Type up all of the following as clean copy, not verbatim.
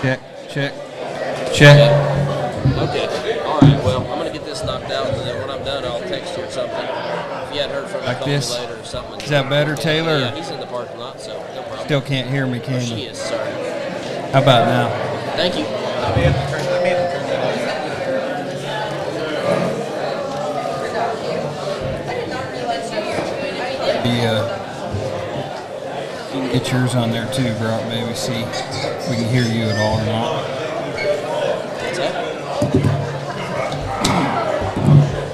Check, check, check. Okay. All right. Well, I'm gonna get this knocked out, and then when I'm done, I'll text you or something. If you hadn't heard from me, Like call me this? later or something. Is that better, Taylor? Yeah, he's in the parking lot, so no problem. Still can't hear me, can She you? is. Sorry. How about now? Thank you. You can get yours on there too, Brock. Maybe see if we can hear you at all or not. What's that?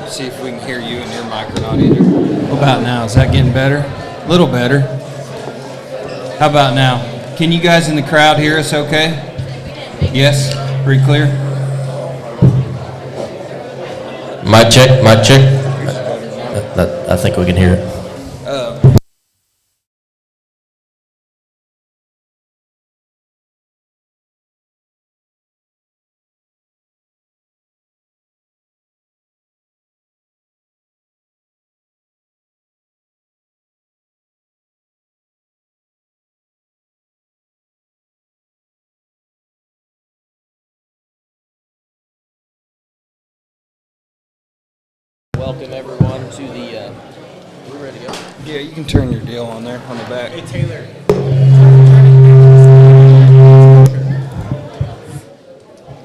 See if we can hear you and your mic or not either. What about now? Is that getting better? A little better. How about now? Can you guys in the crowd hear us okay? Yes? Pretty clear? Mic check, mic check. I think we can hear it. Welcome everyone to the. We're ready to go. Yeah, you can turn your deal on there on the back. Hey Taylor.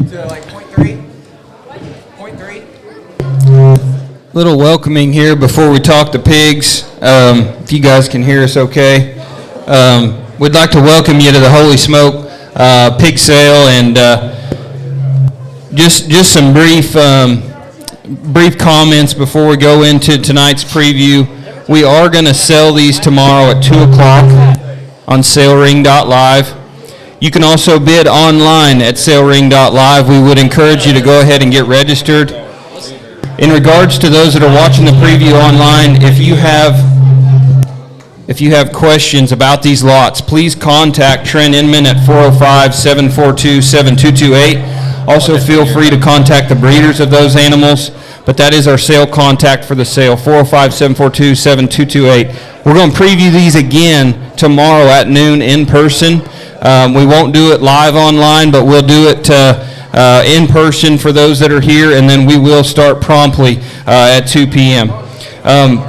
So like 0.3? 0.3? Little welcoming here before we talk to pigs. If you guys can hear us okay. We'd like to welcome you to the Holy Smoke pig sale, and just some brief comments before we go into tonight's preview. We are going to sell these tomorrow at 2 o'clock on salering.live. You can also bid online at salering.live. We would encourage you to go ahead and get registered. In regards to those that are watching the preview online, if you have questions about these lots, please contact Trent Inman at 405-742-7228. Also, feel free to contact the breeders of those animals, but that is our sale contact for the sale, 405-742-7228. We're going to preview these again tomorrow at noon in person. We won't do it live online, but we'll do it in person for those that are here, and then we will start promptly at 2 p.m.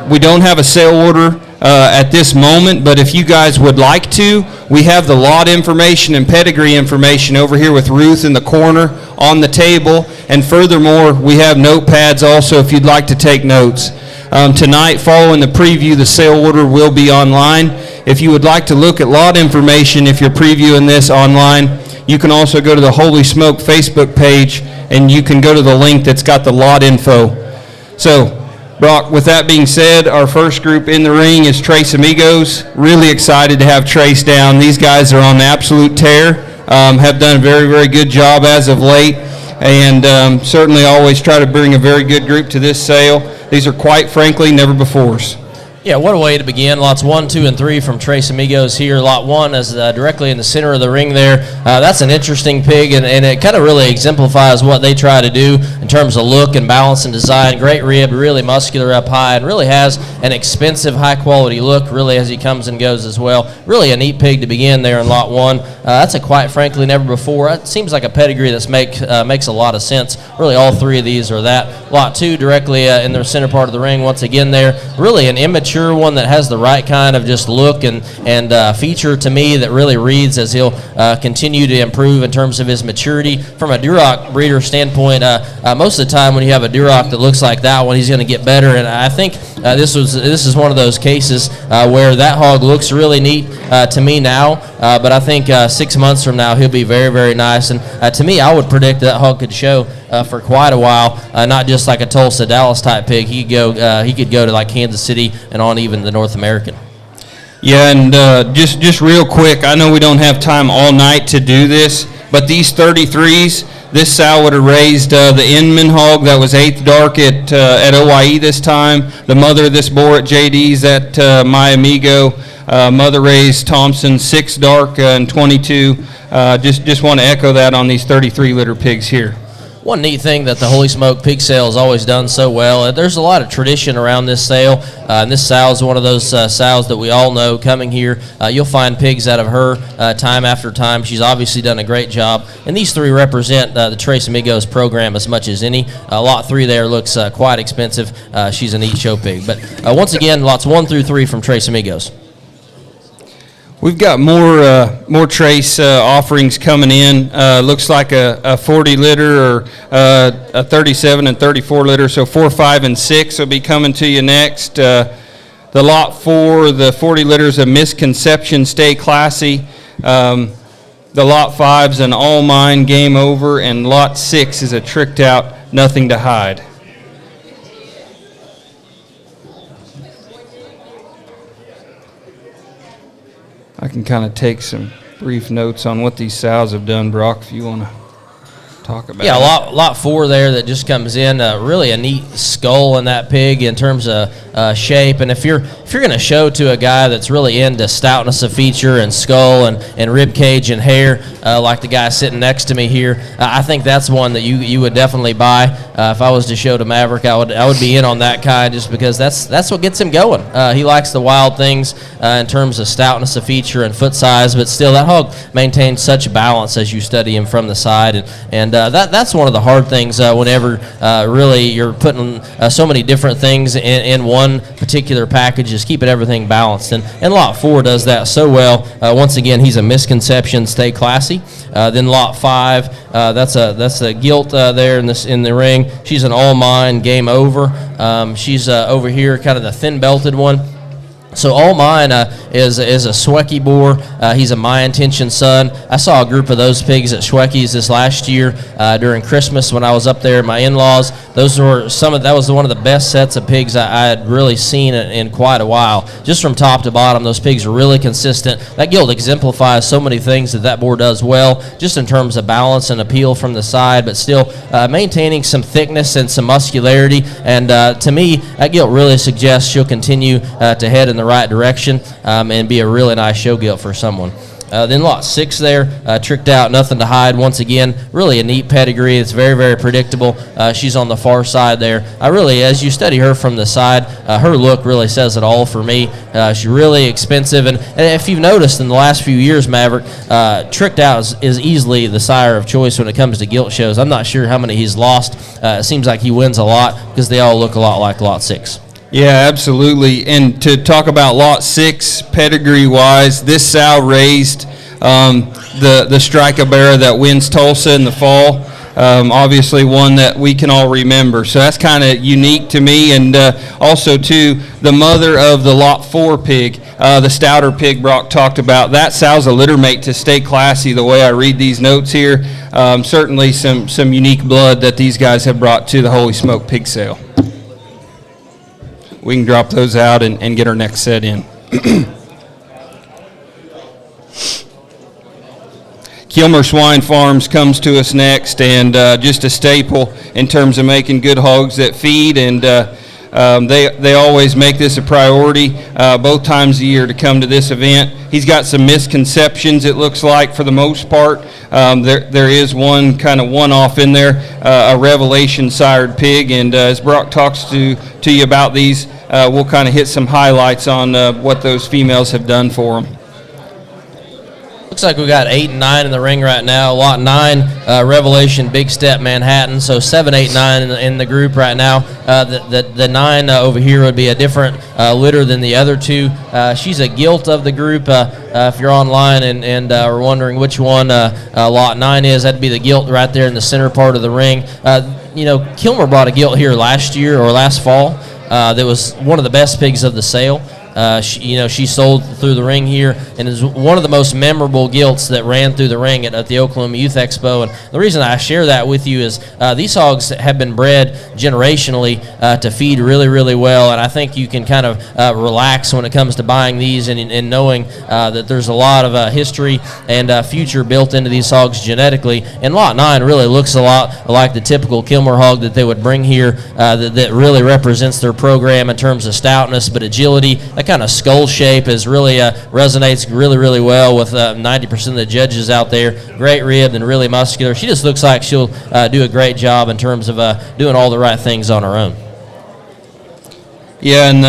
We don't have a sale order at this moment, but if you guys would like to, we have the lot information and pedigree information over here with Ruth in the corner on the table, and furthermore, we have notepads also if you'd like to take notes. Tonight, following the preview, the sale order will be online. If you would like to look at lot information, if you're previewing this online, you can also go to the Holy Smoke Facebook page, and you can go to the link that's got the lot info. So, Brock, with that being said, our first group in the ring is Tres Amigos. Really excited to have Trace down. These guys are on the absolute tear, have done a very, very good job as of late, and certainly always try to bring a very good group to this sale. These are, quite frankly, never-befores. Yeah, what a way to begin. Lots 1, 2, and 3 from Tres Amigos here. Lot 1 is directly in the center of the ring there. That's an interesting pig, and it kind of really exemplifies what they try to do in terms of look and balance and design. Great rib, really muscular up high, and really has an expensive, high-quality look, really, as he comes and goes as well. Really a neat pig to begin there in Lot 1. That's a quite frankly never before. It seems like a pedigree that makes a lot of sense. Really, all three of these are that. Lot 2 directly in the center part of the ring, once again there. Really an immature one that has the right kind of just look and feature to me that really reads as he'll continue to improve in terms of his maturity. From a Duroc breeder standpoint, most of the time when you have a Duroc that looks like that one, he's going to get better, and I think this is one of those cases where that hog looks really neat to me now, but I think 6 months from now he'll be very, very nice, and to me I would predict that hog could show for quite a while, not just like a Tulsa, Dallas type pig. He could go to like Kansas City and on even the North American. Yeah, and just real quick, I know we don't have time all night to do this, but these 33s, this sow would have raised the Inman hog that was 8th dark at OYE this time. The mother of this boar at JD's at My Amigo. Mother raised Thompson 6th dark and 22. Just want to echo that on these 33 litter pigs here. one neat thing that the Holy Smoke Pig Sale has always done so well, there's a lot of tradition around this sale, and this sow is one of those sows that we all know coming here. You'll find pigs out of her time after time. She's obviously done a great job, and these three represent the Tres Amigos program as much as any. Lot 3 there looks quite expensive. She's a neat show pig. But once again, lots 1 through 3 from Tres Amigos. We've got more Trace offerings coming in. Looks like a 40 liter or a 37 and 34 liter. So 4, 5, and 6 will be coming to you next. The lot 4, the 40 liters of Misconception, Stay Classy. The lot 5's an All Mine, Game Over, and lot 6 is a Tricked Out, Nothing to Hide. I can kind of take some brief notes on what these sows have done, Brock, if you want to talk about it. Yeah, lot 4 there that just comes in. Really a neat skull in that pig in terms of shape. And if you're going to show to a guy that's really into stoutness of feature and skull and rib cage and hair, like the guy sitting next to me here, I think that's one that you would definitely buy. If I was to show to Maverick, I would be in on that kind just because that's what gets him going. He likes the wild things in terms of stoutness of feature and foot size, but still that hog maintains such balance as you study him from the side. And that's one of the hard things whenever really you're putting so many different things in one particular package, is keeping everything balanced. And lot 4 does that so well. Once again, he's a Misconception, Stay Classy. Then lot 5, that's a gilt there in the ring. She's an All Mine, Game Over. She's over here, kind of the thin belted one. So All Mine is a Schwecke boar. He's a My Intention son. I saw a group of those pigs at Schwecke's this last year during Christmas when I was up there at my in-laws. That was one of the best sets of pigs I had really seen in quite a while. Just from top to bottom, those pigs are really consistent. That gilt exemplifies so many things that boar does well, just in terms of balance and appeal from the side, but still maintaining some thickness and some muscularity. And to me, that gilt really suggests she'll continue to head in the right direction and be a really nice show gilt for someone. Then lot 6 there, Tricked Out, Nothing to Hide. Once again, really a neat pedigree. It's very, very predictable. She's on the far side there. As you study her from the side, her look really says it all for me. She's really expensive. And if you've noticed in the last few years, Maverick, Tricked Out is easily the sire of choice when it comes to gilt shows. I'm not sure how many he's lost. It seems like he wins a lot because they all look a lot like lot 6. Yeah, absolutely. And to talk about lot 6, pedigree-wise, this sow raised the Strike-A-Bearer that wins Tulsa in the fall. Obviously one that we can all remember. So that's kind of unique to me. And also, too, the mother of the lot 4 pig, the stouter pig Brock talked about, that sow's a litter mate to Stay Classy, the way I read these notes here. Certainly some unique blood that these guys have brought to the Holy Smoke Pig Sale. We can drop those out and get our next set in. Kilmer Swine Farms comes to us next, and just a staple in terms of making good hogs that feed, and they always make this a priority both times a year to come to this event. He's got some misconceptions, it looks like, for the most part. There is one kind of one-off in there, a Revelation sired pig, and as Brock talks to you about these, we'll kind of hit some highlights on what those females have done for them. Looks like we got 8 and 9 in the ring right now. Lot 9, Revelation, Big Step, Manhattan. So 7, 8, 9 in the group right now. The 9 over here would be a different litter than the other 2. She's a gilt of the group. If you're online and are wondering which one Lot 9 is, that'd be the gilt right there in the center part of the ring. Kilmer brought a gilt here last year or last fall. That was one of the best pigs of the sale. She sold through the ring here and is one of the most memorable gilts that ran through the ring at the Oklahoma Youth Expo. And the reason I share that with you is these hogs have been bred generationally to feed really, really well. And I think you can kind of relax when it comes to buying these and knowing that there's a lot of history and future built into these hogs genetically. And Lot 9 really looks a lot like the typical Kilmer hog that they would bring here that really represents their program in terms of stoutness, but agility. that kind of skull shape is really resonates really well with 90% of the judges out there. Great ribbed and really muscular. She just looks like she'll do a great job in terms of doing all the right things on her own. Yeah, and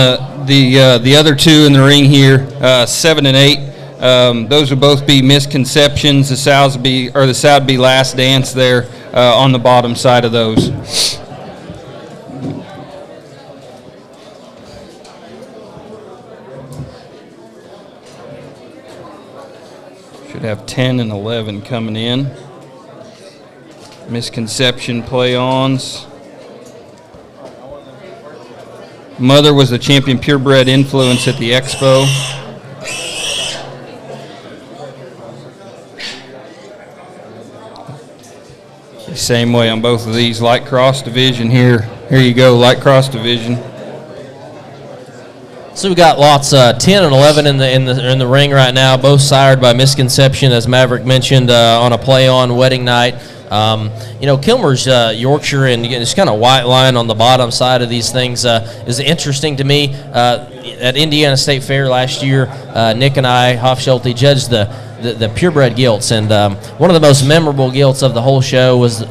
the other two in the ring here, 7 and 8. Those would both be misconceptions. The sow would be last dance there on the bottom side of those. Should have 10 and 11 coming in. Misconception play-ons. Mother was the champion purebred influence at the Expo. Same way on both of these. Light cross division here. Here you go, light cross division. So we got lots 10 and 11 in the ring right now, both sired by Misconception, as Maverick mentioned, on a play-on wedding night. Kilmer's Yorkshire and this kind of white line on the bottom side of these things is interesting to me. At Indiana State Fair last year, Nick and I, Hofschulte, judged the purebred gilts, and one of the most memorable gilts of the whole show was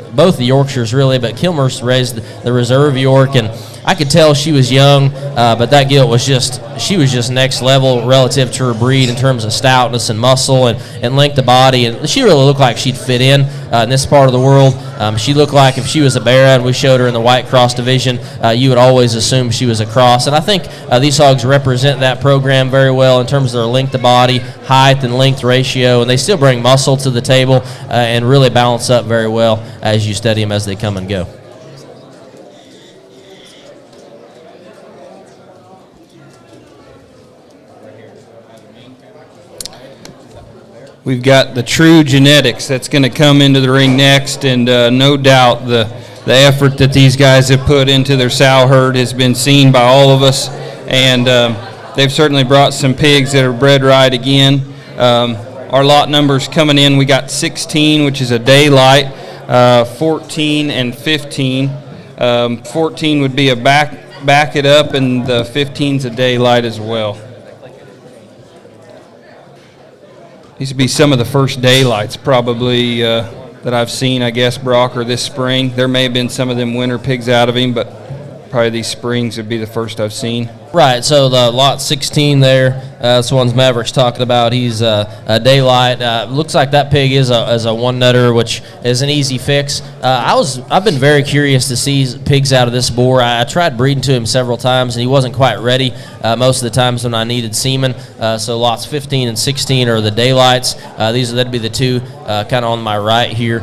both the Yorkshires really, but Kilmer's raised the reserve York, and I could tell she was young, but that gilt was just next level relative to her breed in terms of stoutness and muscle and length of body, and she really looked like she'd fit in this part of the world. She looked like if she was a Barra and we showed her in the white cross division, you would always assume she was a cross, and I think these hogs represent that program very well in terms of their length of body, height and length ratio, and they still bring muscle to the table and really balance up very well as you study them as they come and go. We've got the true genetics that's going to come into the ring next, and no doubt the effort that these guys have put into their sow herd has been seen by all of us, and they've certainly brought some pigs that are bred right again. Our lot numbers coming in, we got 16, which is a daylight, 14 and 15. 14 would be a back it up, and the 15's a daylight as well. These would be some of the first daylights probably that I've seen, I guess, Brock, or this spring. There may have been some of them winter pigs out of him, but probably these springs would be the first I've seen. Right, so the lot 16 there, that's the ones Maverick's talking about. He's a daylight. Looks like that pig is a one nutter, which is an easy fix. I've been very curious to see pigs out of this boar. I tried breeding to him several times, and he wasn't quite ready most of the times when I needed semen. So lots 15 and 16 are the daylights. That'd be the two kind of on my right here.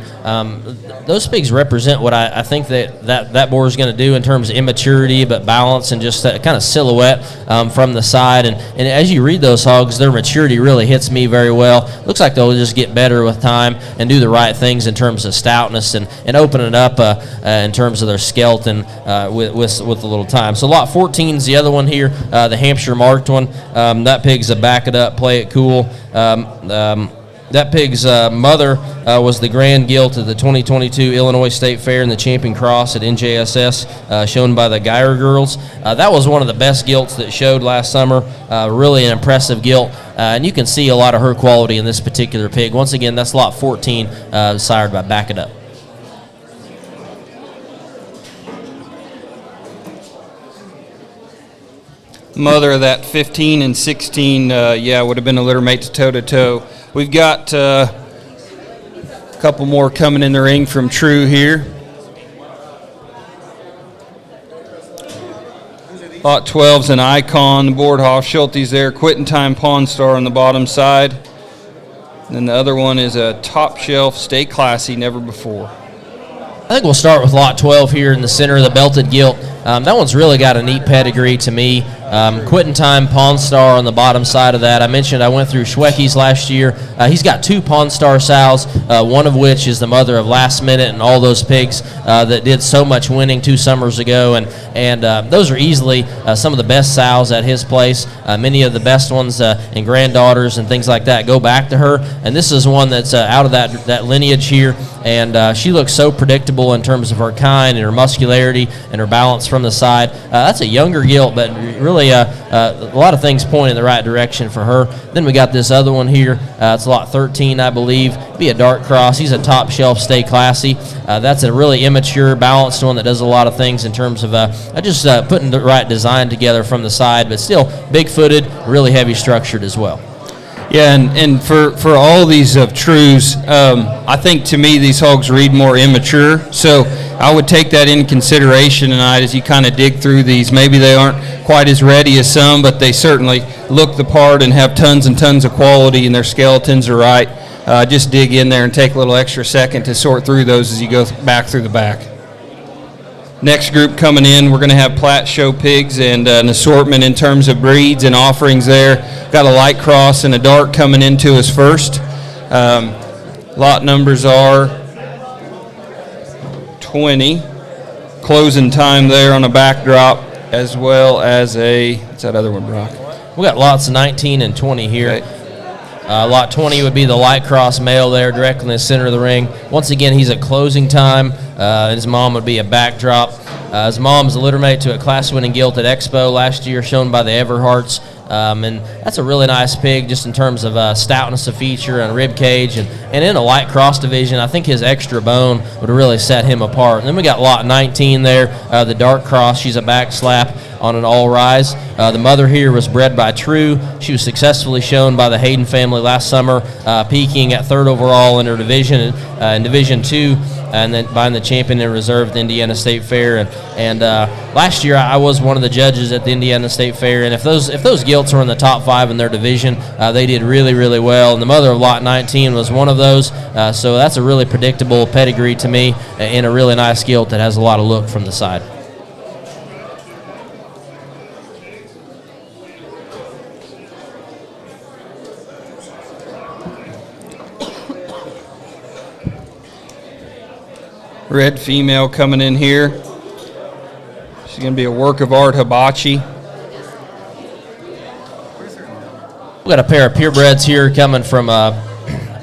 Those pigs represent what I think that boar is going to do in terms of immaturity, but balance and just that kind of silhouette from the side. And as you read those hogs, their maturity really hits me very well. Looks like they'll just get better with time and do the right things in terms of stoutness and open it up in terms of their skeleton with a little time. So lot 14 is the other one here, the Hampshire marked one. That pig's a back it up, play it cool. That pig's mother was the grand gilt of the 2022 Illinois State Fair in the Champion Cross at NJSS, shown by the Geyer girls. That was one of the best gilts that showed last summer. Really an impressive gilt, and you can see a lot of her quality in this particular pig. Once again, that's lot 14, sired by Back It Up. Mother of that 15 and 16, would have been a litter mate to toe-to-toe. We've got a couple more coming in the ring from True here. Lot 12's an Icon, the board Hofschulte's there, Quitting Time Pawn Star on the bottom side. And then the other one is a Top Shelf, Stay Classy, Never Before. I think we'll start with lot 12 here in the center of the belted gilt. That one's really got a neat pedigree to me. Quitting Time Pawn Star on the bottom side of that. I mentioned I went through Schwecky's last year. He's got two Pawn Star sows, one of which is the mother of Last Minute and all those pigs that did so much winning 2 summers ago. And those are easily some of the best sows at his place. Many of the best ones and granddaughters and things like that go back to her. And this is one that's out of that lineage here. And she looks so predictable in terms of her kind and her muscularity and her balance from the side. That's a younger gilt, but really really a lot of things point in the right direction for her. Then we got this other one here. It's lot 13, I believe. Be a dark cross. He's a top shelf, stay classy. That's a really immature, balanced one that does a lot of things in terms of just putting the right design together from the side, but still big-footed, really heavy structured as well. Yeah, and for all these of trues, I think to me these hogs read more immature. So I would take that in consideration tonight as you kind of dig through these. Maybe they aren't quite as ready as some, but they certainly look the part and have tons and tons of quality, and their skeletons are right. Just dig in there and take a little extra second to sort through those as you go back through the back. Next group coming in, we're going to have Platte show pigs and an assortment in terms of breeds and offerings there. Got a light cross and a dark coming into us first. Lot numbers are 20. Closing time there on a backdrop, as well as what's that other one, Brock? We got lots of 19 and 20 here. Okay. Lot 20 would be the light cross male there, directly in the center of the ring. Once again, he's at closing time. His mom would be a backdrop. His mom's a littermate to a class-winning gilt at Expo last year, shown by the Everharts. And that's a really nice pig just in terms of stoutness of feature and rib cage. And in a light cross division, I think his extra bone would really set him apart. And then we got lot 19 there, the dark cross. She's a back slap on an all-rise. The mother here was bred by True. She was successfully shown by the Hayden family last summer, peaking at third overall in her division, in Division 2. And then buying the champion in reserve at the Indiana State Fair. And last year I was one of the judges at the Indiana State Fair. And if those gilts were in the top 5 in their division, they did really, really well. And the mother of lot 19 was one of those. So that's a really predictable pedigree to me, and a really nice gilt that has a lot of look from the side. Red female coming in here. She's going to be a work of art hibachi. We got a pair of purebreds here coming from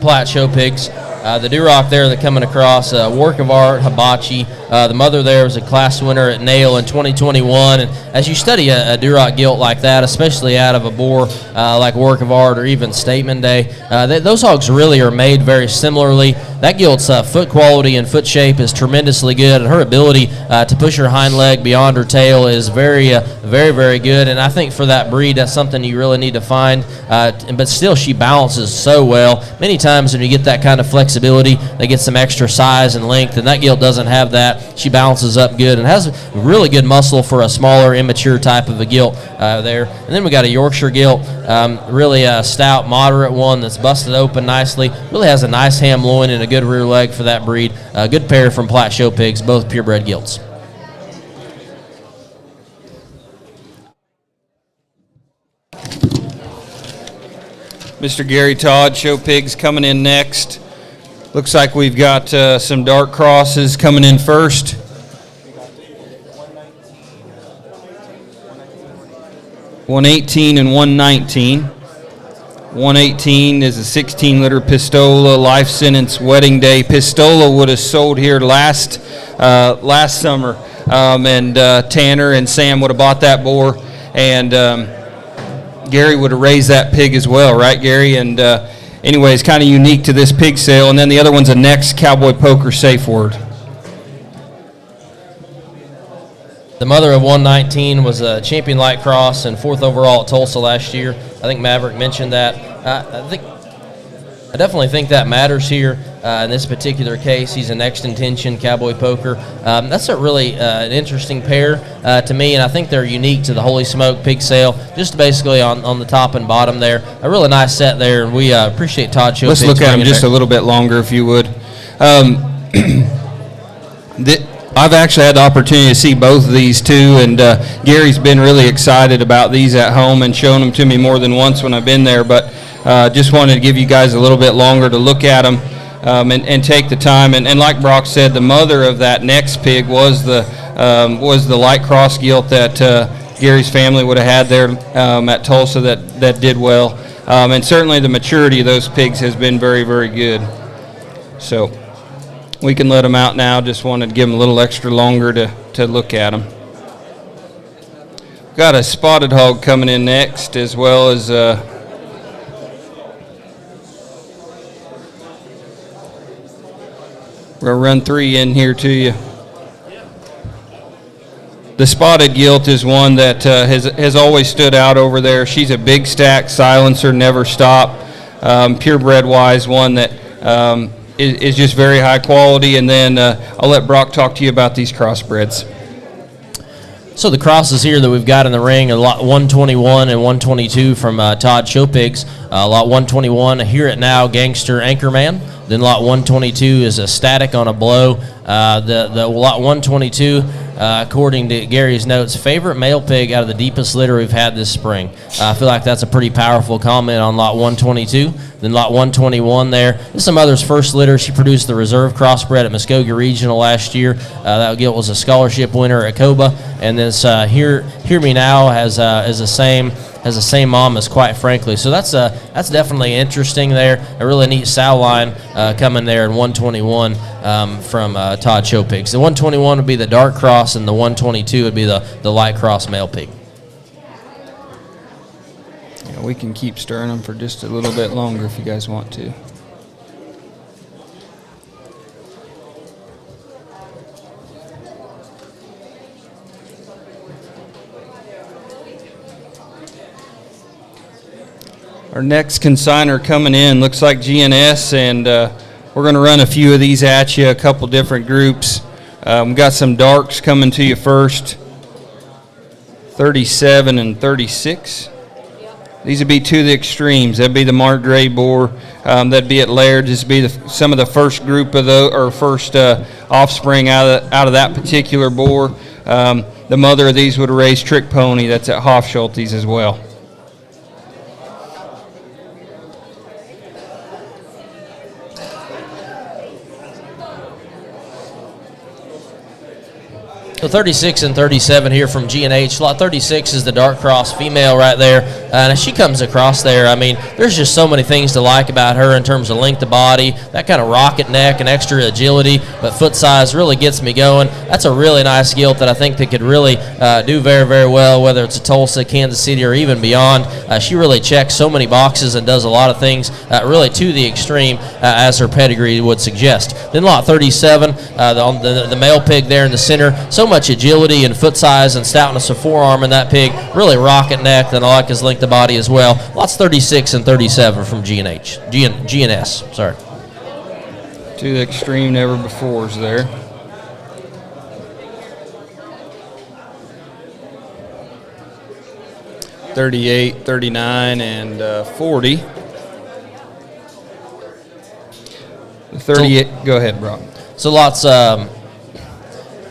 Platte Show Pigs. The Duroc there that coming across, work of art, hibachi. The mother there was a class winner at Nail in 2021. And as you study a Duroc gilt like that, especially out of a boar like work of art or even Statement Day, those hogs really are made very similarly. That gilt's foot quality and foot shape is tremendously good, and her ability to push her hind leg beyond her tail is very, very good. And I think for that breed, that's something you really need to find. But still, she balances so well. Many times when you get that kind of flexibility, they get some extra size and length, and that gilt doesn't have that. She balances up good and has really good muscle for a smaller, immature type of a gilt there. And then we got a Yorkshire gilt, really a stout, moderate one that's busted open nicely. Really has a nice ham loin and a good rear leg for that breed. A good pair from Platte Show Pigs, both purebred gilts. Mr. Gary Todd, Show Pigs, coming in next. Looks like we've got some dark crosses coming in first. $118 and $119. $118 is a 16-liter Pistola life sentence wedding day. Pistola would have sold here last summer, and Tanner and Sam would have bought that boar, and Gary would have raised that pig as well, right, Gary? And anyways, kind of unique to this pig sale. And then the other one's a next Cowboy Poker safe word. The mother of 119 was a champion light cross and 4th overall at Tulsa last year. I think Maverick mentioned that. I definitely think that matters here. In this particular case, he's a next intention Cowboy Poker. That's a really an interesting pair to me, and I think they're unique to the Holy Smoke pig sale, just basically on the top and bottom there. A really nice set there, and we appreciate Todd Show. Let's look at them just a little bit longer, if you would. I've actually had the opportunity to see both of these too, and Gary's been really excited about these at home and shown them to me more than once when I've been there, but just wanted to give you guys a little bit longer to look at them and take the time. And like Brock said, the mother of that next pig was the light cross gilt that Gary's family would have had there at Tulsa that did well. And certainly the maturity of those pigs has been very, very good. So we can let them out now. Just wanted to give them a little extra longer to look at them. Got a spotted hog coming in next, as well as we'll run 3 in here to you. The spotted gilt is one that has always stood out over there. She's a big stack silencer, never stop, purebred-wise, one that is just very high quality. And then I'll let Brock talk to you about these crossbreds. So the crosses here that we've got in the ring are lot 121 and 122 from Todd Showpigs. Lot 121, a Hear It Now Gangster Anchorman. Then lot 122 is a Static on a Blow. The lot 122, according to Gary's notes, favorite male pig out of the deepest litter we've had this spring. I feel like that's a pretty powerful comment on lot 122. Then lot 121 there. This is some other's first litter. She produced the reserve crossbred at Muskogee Regional last year. That gilt was a scholarship winner at Coba. And this Hear Me Now has the same mom as Quite Frankly. So that's definitely interesting there. A really neat sow line coming there in 121 from Todd Showpigs. The 121 would be the dark cross, and the 122 would be the light cross male pig. Yeah, we can keep stirring them for just a little bit longer if you guys want to. Our next consigner coming in looks like GNS, and we're going to run a few of these at you, a couple different groups. We've got some darks coming to you first, 37 and 36. These would be two of the extremes. That'd be the Mark Gray boar. That'd be at Laird. This would be some of the first group of first offspring out of that particular boar. The mother of these would have raised Trick Pony. That's at Hofschulte's as well. So 36 and 37 here from G&H. Lot 36 is the dark cross female right there. And as she comes across there, I mean, there's just so many things to like about her in terms of length of body, that kind of rocket neck and extra agility, but foot size really gets me going. That's a really nice gilt that I think that could really do very, very well, whether it's a Tulsa, Kansas City, or even beyond. She really checks so many boxes and does a lot of things really to the extreme, as her pedigree would suggest. Then lot 37, the male pig there in the center, so much agility and foot size and stoutness of forearm in that pig, really rocket neck, and I like his length of body as well. Lots 36 and 37 from GNS, sorry. To the extreme, never befores there. $38, $39, and 40. The 38. Go ahead, Brock. So lots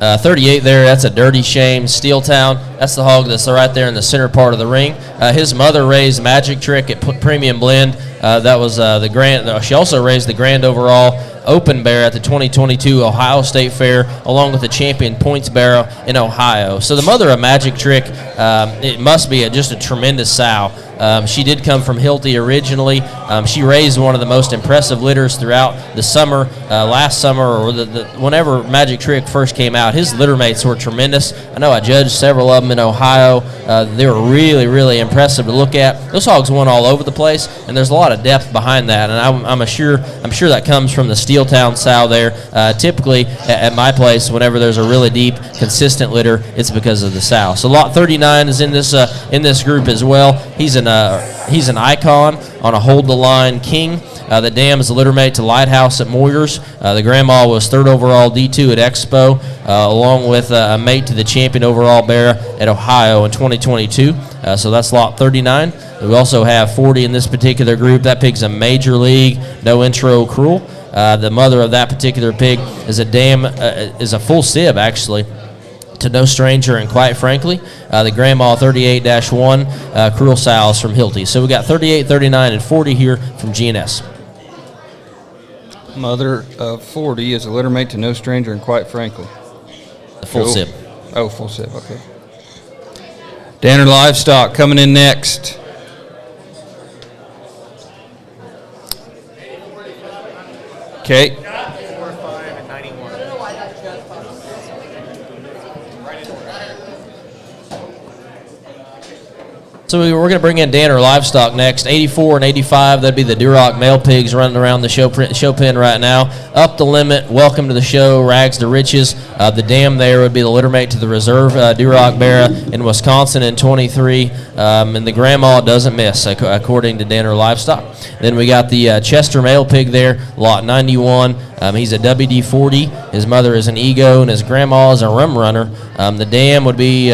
38 there, that's a Dirty Shame Steeltown. That's the hog that's right there in the center part of the ring. His mother raised Magic Trick at Premium Blend. That was the grand. She also raised the grand overall Open Bear at the 2022 Ohio State Fair, along with the champion Points Bear in Ohio. So the mother of Magic Trick, it must be just a tremendous sow. She did come from Hilty originally. She raised one of the most impressive litters throughout the summer, last summer, or whenever Magic Trick first came out. His litter mates were tremendous. I know I judged several of them in Ohio. They were really, really impressive to look at. Those hogs went all over the place, and there's a lot of depth behind that. And I'm sure that comes from the Steeltown sow there. Typically, at my place, whenever there's a really deep, consistent litter, it's because of the sow. So lot 39 is in this group as well. He's an icon on a hold the line king. The dam is a litter mate to Lighthouse at Moyers. The grandma was third overall D2 at Expo, along with a mate to the champion overall bear at Ohio in 2022. So that's lot 39. We also have 40 in this particular group. That pig's a major league, no intro cruel. The mother of that particular pig is a full sib actually, to No Stranger, and Quite Frankly, the Grandma 38-1 Cruel Sows from Hilty. So we got 38, 39, and 40 here from GNS. Mother of 40 is a litter mate to No Stranger and Quite Frankly. The full sib. Oh, full sib, okay. Danner Livestock coming in next. Okay. So we're going to bring in Danner Livestock next. 84 and 85, that'd be the Duroc male pigs running around the show pen right now. Up the limit, welcome to the show, rags to riches. The dam there would be the littermate to the reserve Duroc Barra in Wisconsin in 23. And the grandma doesn't miss, according to Danner Livestock. Then we got the Chester male pig there, lot 91. He's a WD-40. His mother is an Ego, and his grandma is a Rum Runner. The dam would be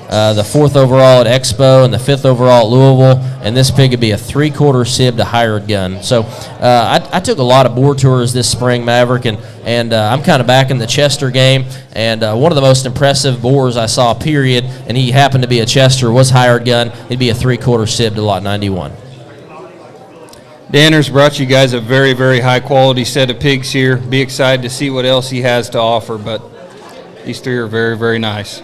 the 4th overall at Expo and the 5th overall at Louisville, and this pig would be a 3/4 sib to hired gun. So I took a lot of boar tours this spring, Maverick, and I'm kind of back in the Chester game, and one of the most impressive boars I saw, period, and he happened to be a Chester, was hired gun. It'd be a 3/4 sib to lot 91. Danner's brought you guys a very, very high-quality set of pigs here. Be excited to see what else he has to offer, but these three are very, very nice.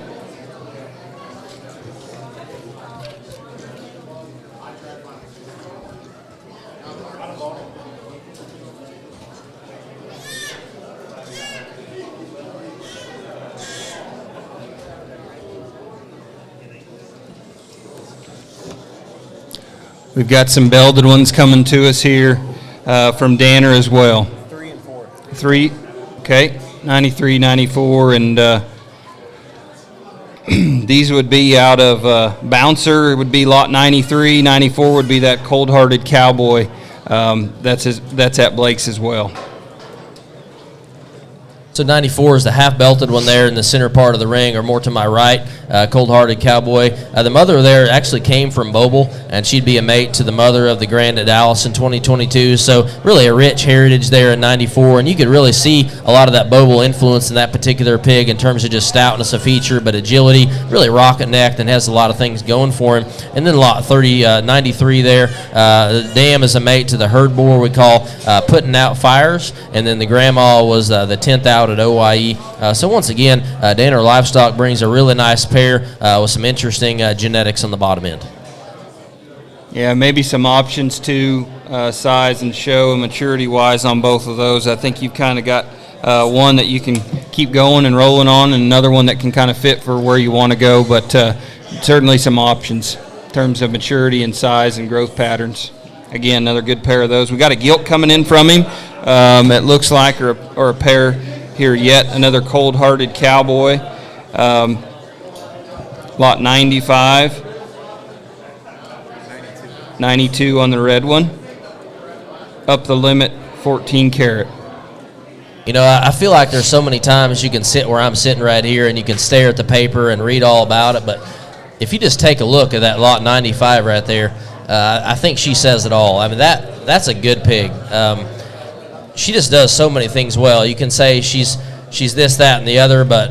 We've got some belded ones coming to us here from Danner as well. 3 and 4. 3, okay, 93, 94, and these would be out of Bouncer. It would be lot 93. 94 would be that cold-hearted cowboy. That's at Blake's as well. So 94 is the half-belted one there in the center part of the ring, or more to my right, cold-hearted cowboy. The mother there actually came from Mobile, and she'd be a mate to the mother of the Grand at Dallas in 2022. So really a rich heritage there in 94, and you could really see a lot of that Mobile influence in that particular pig in terms of just stoutness of feature, but agility, really rocket-necked, and has a lot of things going for him. And then lot 93 there, the dam is a mate to the herd boar we call Putting Out Fires, and then the grandma was the 10th out at OYE. So once again, Danner Livestock brings a really nice pair with some interesting genetics on the bottom end. Yeah, maybe some options too, size and show and maturity-wise on both of those. I think you've kind of got one that you can keep going and rolling on, and another one that can kind of fit for where you want to go, but certainly some options in terms of maturity and size and growth patterns. Again, another good pair of those. We got a gilt coming in from him, it looks like, or a pair here yet. Another cold-hearted cowboy, lot 95. 92 on the red one. Up the limit, 14 carat. You know, I feel like there's so many times you can sit where I'm sitting right here and you can stare at the paper and read all about it, but if you just take a look at that lot 95 right there, I think she says it all. I mean, that's a good pig. She just does so many things well. You can say she's this, that, and the other, but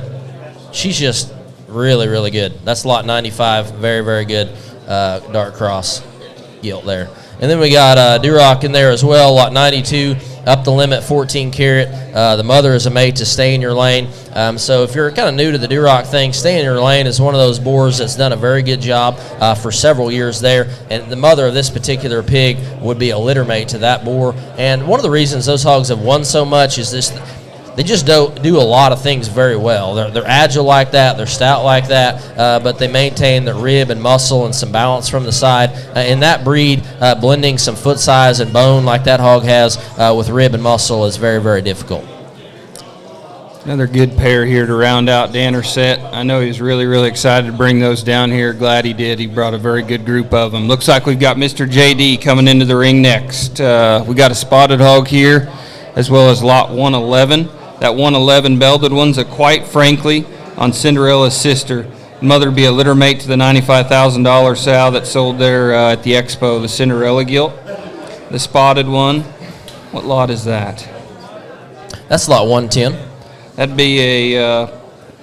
she's just really, really good. That's lot 95, very, very good dark cross gilt there. And then we got Duroc in there as well, lot 92, up the limit, 14 carat. The mother is a mate to stay in your lane. So if you're kind of new to the Duroc thing, stay in your lane is one of those boars that's done a very good job for several years there. And the mother of this particular pig would be a litter mate to that boar. And one of the reasons those hogs have won so much is this. They just do a lot of things very well. They're agile like that, they're stout like that, but they maintain the rib and muscle and some balance from the side. In that breed, blending some foot size and bone like that hog has with rib and muscle is very, very difficult. Another good pair here to round out Danner's set. I know he was really, really excited to bring those down here. Glad he did. He brought a very good group of them. Looks like we've got Mr. JD coming into the ring next. We got a spotted hog here, as well as lot 111. That 111 belded one's a quite frankly on Cinderella's sister. Mother be a litter mate to the $95,000 sow that sold there at the expo, the Cinderella gilt. The spotted one, what lot is that? That's lot 110. That'd be a,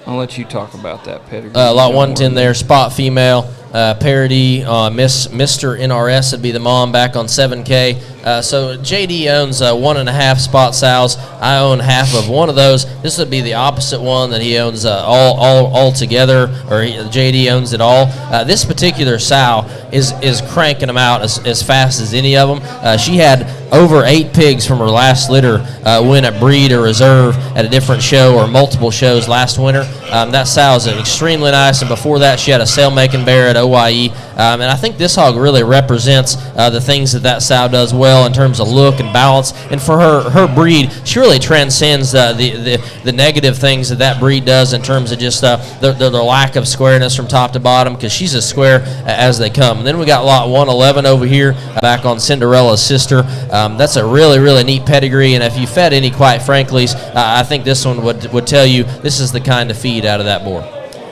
I'll let you talk about that, pedigree. Lot 110 there, spot female. Parody, Mr. NRS would be the mom back on 7K. So JD owns 1.5 spot sows. I own half of one of those. This would be the opposite one that he owns all together, or JD owns it all. This particular sow is cranking them out as fast as any of them. She had over 8 pigs from her last litter win a breed or reserve at a different show or multiple shows last winter. That sow is extremely nice, and before that she had a sale-making bear at OYE. And I think this hog really represents the things that sow does well in terms of look and balance. And for her breed, she really transcends the negative things that breed does in terms of just the lack of squareness from top to bottom, because she's as square as they come. And then we got lot 111 over here, back on Cinderella's sister. That's a really, really neat pedigree, and if you fed any Quiet Franklies, I think this one would tell you this is the kind of feed out of that boar.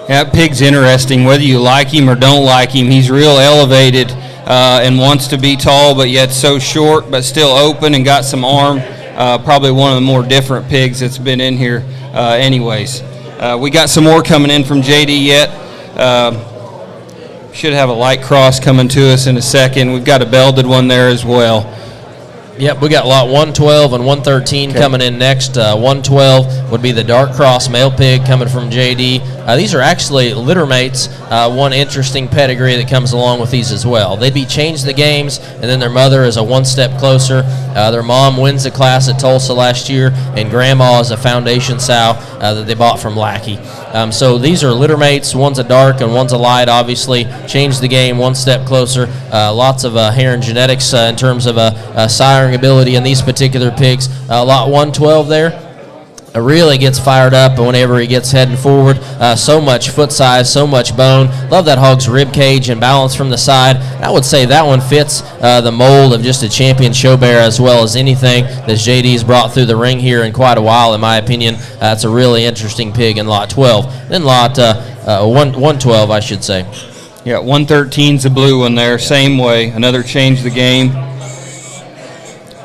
Yeah, that pig's interesting. Whether you like him or don't like him, he's real elevated and wants to be tall, but yet so short, but still open and got some arm. Probably one of the more different pigs that's been in here anyways. We got some more coming in from JD yet. Should have a light cross coming to us in a second. We've got a belded one there as well. Yep, we got lot 112 and 113 coming in next. 112 would be the dark cross male pig coming from JD. These are actually litter mates. One interesting pedigree that comes along with these as well. They'd be changed the games, and then their mother is a one step closer. Their mom wins the class at Tulsa last year, and grandma is a foundation sow that they bought from Lackey. So these are litter mates. One's a dark and one's a light, obviously. Changed the game one step closer. Lots of Heron genetics in terms of siring ability in these particular pigs. Lot 112 there really gets fired up whenever he gets heading forward. So much foot size, so much bone. Love that hog's rib cage and balance from the side. I would say that one fits the mold of just a champion show bear as well as anything that JD's brought through the ring here in quite a while, in my opinion. It's a really interesting pig in lot 12. Then lot 112, I should say. Yeah, 113's the blue one there, same way. Another change the game.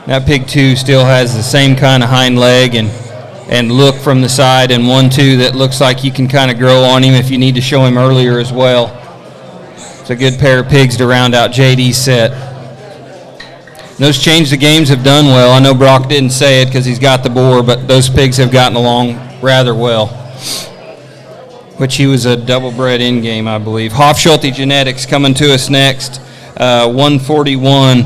That pig too still has the same kind of hind leg and look from the side, and 1-2 that looks like you can kind of grow on him if you need to show him earlier as well. It's a good pair of pigs to round out JD's set. Those change the games have done well. I know Brock didn't say it because he's got the boar, but those pigs have gotten along rather well. Which he was a double-bred in-game, I believe. Hofschulte Genetics coming to us next. 141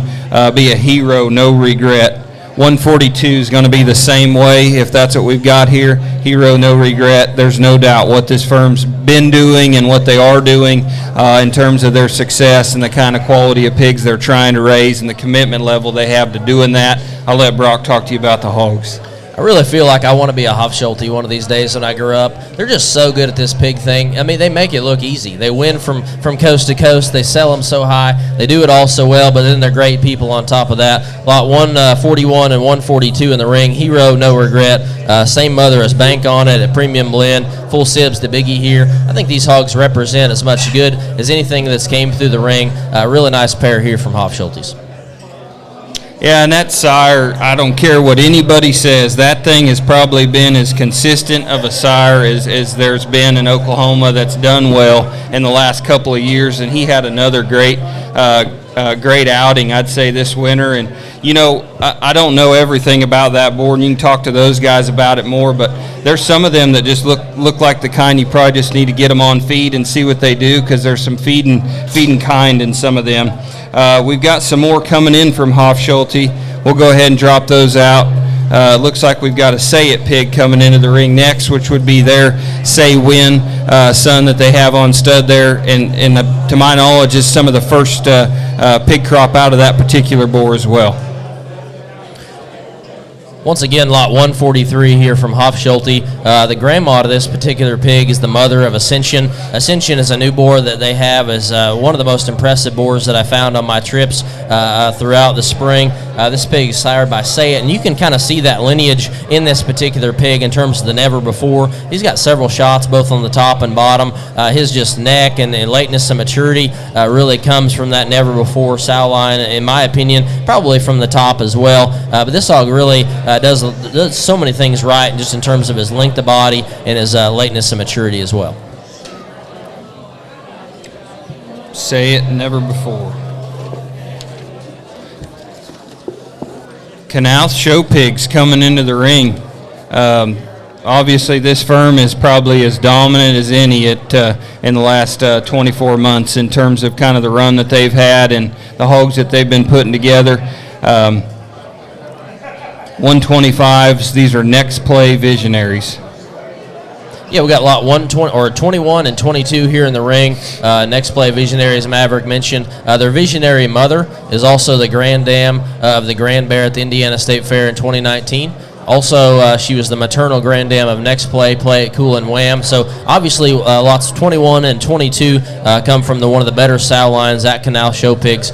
be a hero, no regret. 142 is going to be the same way if that's what we've got here. Hero, no regret. There's no doubt what this firm's been doing and what they are doing in terms of their success and the kind of quality of pigs they're trying to raise and the commitment level they have to doing that. I'll let Brock talk to you about the hogs. I really feel like I want to be a Hofschulte one of these days when I grow up. They're just so good at this pig thing. I mean, they make it look easy. They win from coast to coast. They sell them so high. They do it all so well, but then they're great people on top of that. Lot 141 and 142 in the ring. Hero, no regret. Same mother as Bank on it, a premium blend. Full sibs to Biggie here. I think these hogs represent as much good as anything that's came through the ring. Really nice pair here from Hofschulte's. Yeah, and that sire, I don't care what anybody says, that thing has probably been as consistent of a sire as there's been in Oklahoma that's done well in the last couple of years, and he had another great outing, I'd say, this winter. And, you know, I don't know everything about that board, and you can talk to those guys about it more, but there's some of them that just look like the kind you probably just need to get them on feed and see what they do, because there's some feeding kind in some of them. We've got some more coming in from Hofschulte. We'll go ahead and drop those out. Looks like we've got a Say It pig coming into the ring next, which would be their Say Win son that they have on stud there. And to my knowledge, is some of the first pig crop out of that particular boar as well. Once again, lot 143 here from Hofschulte. The grandma to this particular pig is the mother of Ascension. Ascension is a new boar that they have as one of the most impressive boars that I found on my trips throughout the spring. This pig is sired by Say It, and you can kind of see that lineage in this particular pig in terms of the never before. He's got several shots both on the top and bottom. His just neck and lateness and maturity really comes from that never before sow line, in my opinion, probably from the top as well. But this hog really does so many things right, just in terms of his length of body and his lateness and maturity as well. Say It, never before. Canal Show pigs coming into the ring. Obviously, this firm is probably as dominant as any in the last 24 months in terms of kind of the run that they've had and the hogs that they've been putting together. 125s. These are next play visionaries. Yeah, we got lot 21 and 22 here in the ring. Next play visionaries, Maverick mentioned. Their visionary mother is also the Grand Dam of the Grand Bear at the Indiana State Fair in 2019. Also, she was the maternal Grand Dam of Next Play It Cool, and Wham. So, obviously, lots 21 and 22 come from one of the better sow lines at Canal Show Pigs.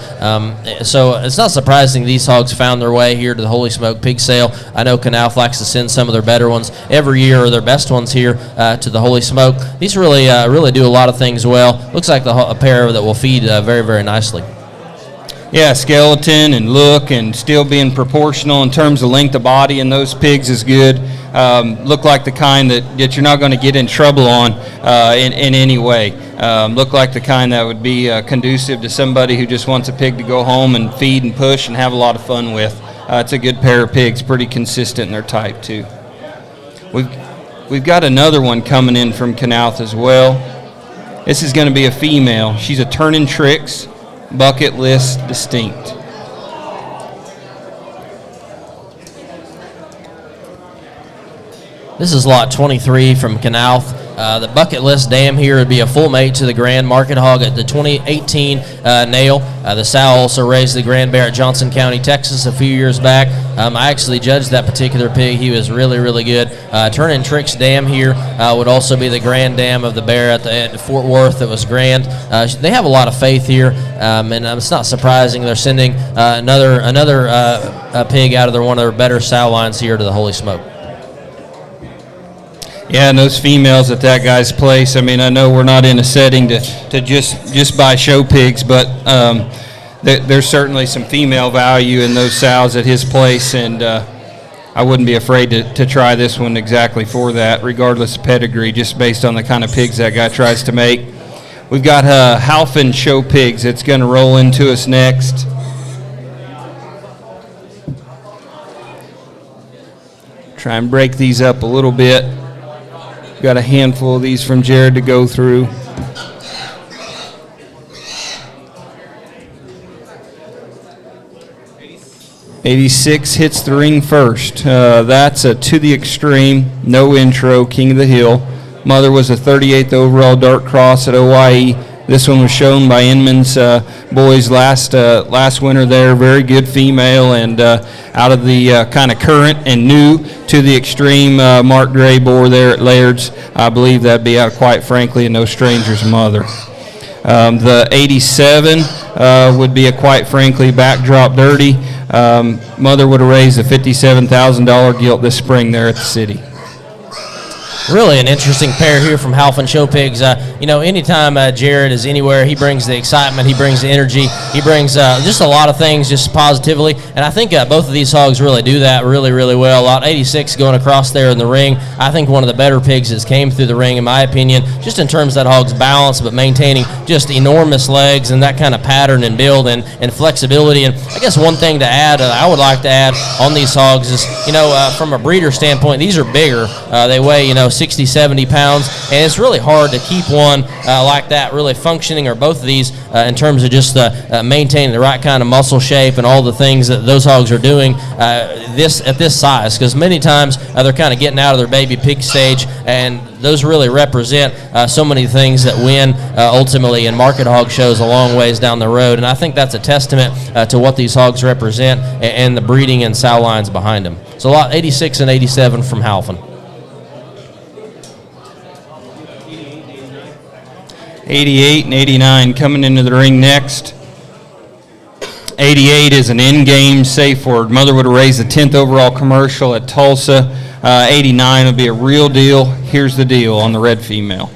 So, it's not surprising these hogs found their way here to the Holy Smoke Pig Sale. I know Canal likes to send some of their better ones every year, or their best ones here to the Holy Smoke. These really do a lot of things well. Looks like a pair that will feed very, very nicely. Yeah, skeleton and look and still being proportional in terms of length of body in those pigs is good. Look like the kind that you're not going to get in trouble on in any way. Look like the kind that would be conducive to somebody who just wants a pig to go home and feed and push and have a lot of fun with. It's a good pair of pigs, pretty consistent in their type too. We've got another one coming in from Canalth as well. This is going to be a female. She's a Turning Tricks bucket list distinct. This is lot 23 from Canalth. The bucket list dam here would be a full mate to the Grand Market Hog at the 2018 nail. The sow also raised the Grand Bear at Johnson County, Texas a few years back. I actually judged that particular pig. He was really, really good. Turning Tricks dam here would also be the Grand Dam of the Bear at Fort Worth. That was grand. They have a lot of faith here, and it's not surprising they're sending another pig out of one of their better sow lines here to the Holy Smoke. Yeah, and those females at that guy's place, I mean, I know we're not in a setting to just buy show pigs, but there's certainly some female value in those sows at his place, and I wouldn't be afraid to try this one exactly for that, regardless of pedigree, just based on the kind of pigs that guy tries to make. We've got Halfin show pigs that's going to roll into us next. Try and break these up a little bit. Got a handful of these from Jared to go through. '86 hits the ring first. That's a To the Extreme, no intro, King of the Hill. Mother was a 38th overall Dark Cross at OIE. This one was shown by Inman's boys last winter there. Very good female, and out of the kind of current and new To the Extreme Mark Gray boar there at Laird's. I believe that'd be out, quite frankly, a No Stranger's mother. The 87 would be a Quite Frankly Backdrop Dirty. Mother would have raised a $57,000 gilt this spring there at the city. Really an interesting pair here from Halfin Show Pigs. Anytime Jared is anywhere, he brings the excitement, he brings the energy, he brings just a lot of things, just positively. And I think both of these hogs really do that really, really well. Lot 86 going across there in the ring. I think one of the better pigs that came through the ring, in my opinion, just in terms of that hog's balance, but maintaining just enormous legs and that kind of pattern and build and flexibility. And I guess one thing to add, I would like to add on these hogs is, from a breeder standpoint, these are bigger. They weigh, 60, 70 pounds, and it's really hard to keep one like that really functioning, or both of these, in terms of just maintaining the right kind of muscle shape and all the things that those hogs are doing at this size, because many times they're kind of getting out of their baby pig stage, and those really represent so many things that win ultimately in market hog shows a long ways down the road. And I think that's a testament to what these hogs represent and the breeding and sow lines behind them. So lot 86 and 87 from Halfin. 88 and 89 coming into the ring next. 88 is an in-game safe word. Mother would have raised the 10th overall commercial at Tulsa. 89 would be a real deal. Here's the deal on the red female.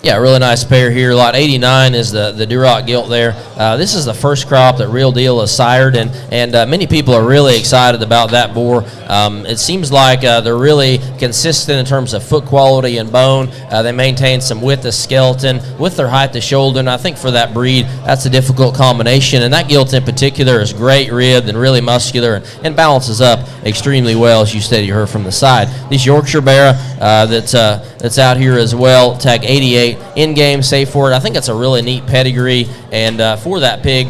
Yeah, really nice pair here. Lot 89 is the Duroc gilt there. This is the first crop that Real Deal is sired, and many people are really excited about that boar. It seems like they're really consistent in terms of foot quality and bone. They maintain some width of skeleton with their height to shoulder, and I think for that breed, that's a difficult combination. And that gilt in particular is great ribbed and really muscular and balances up extremely well, as you said you heard from the side. This Yorkshire Barra that's out here as well, tag 88, in-game safe for it. I think it's a really neat pedigree, and for that pig,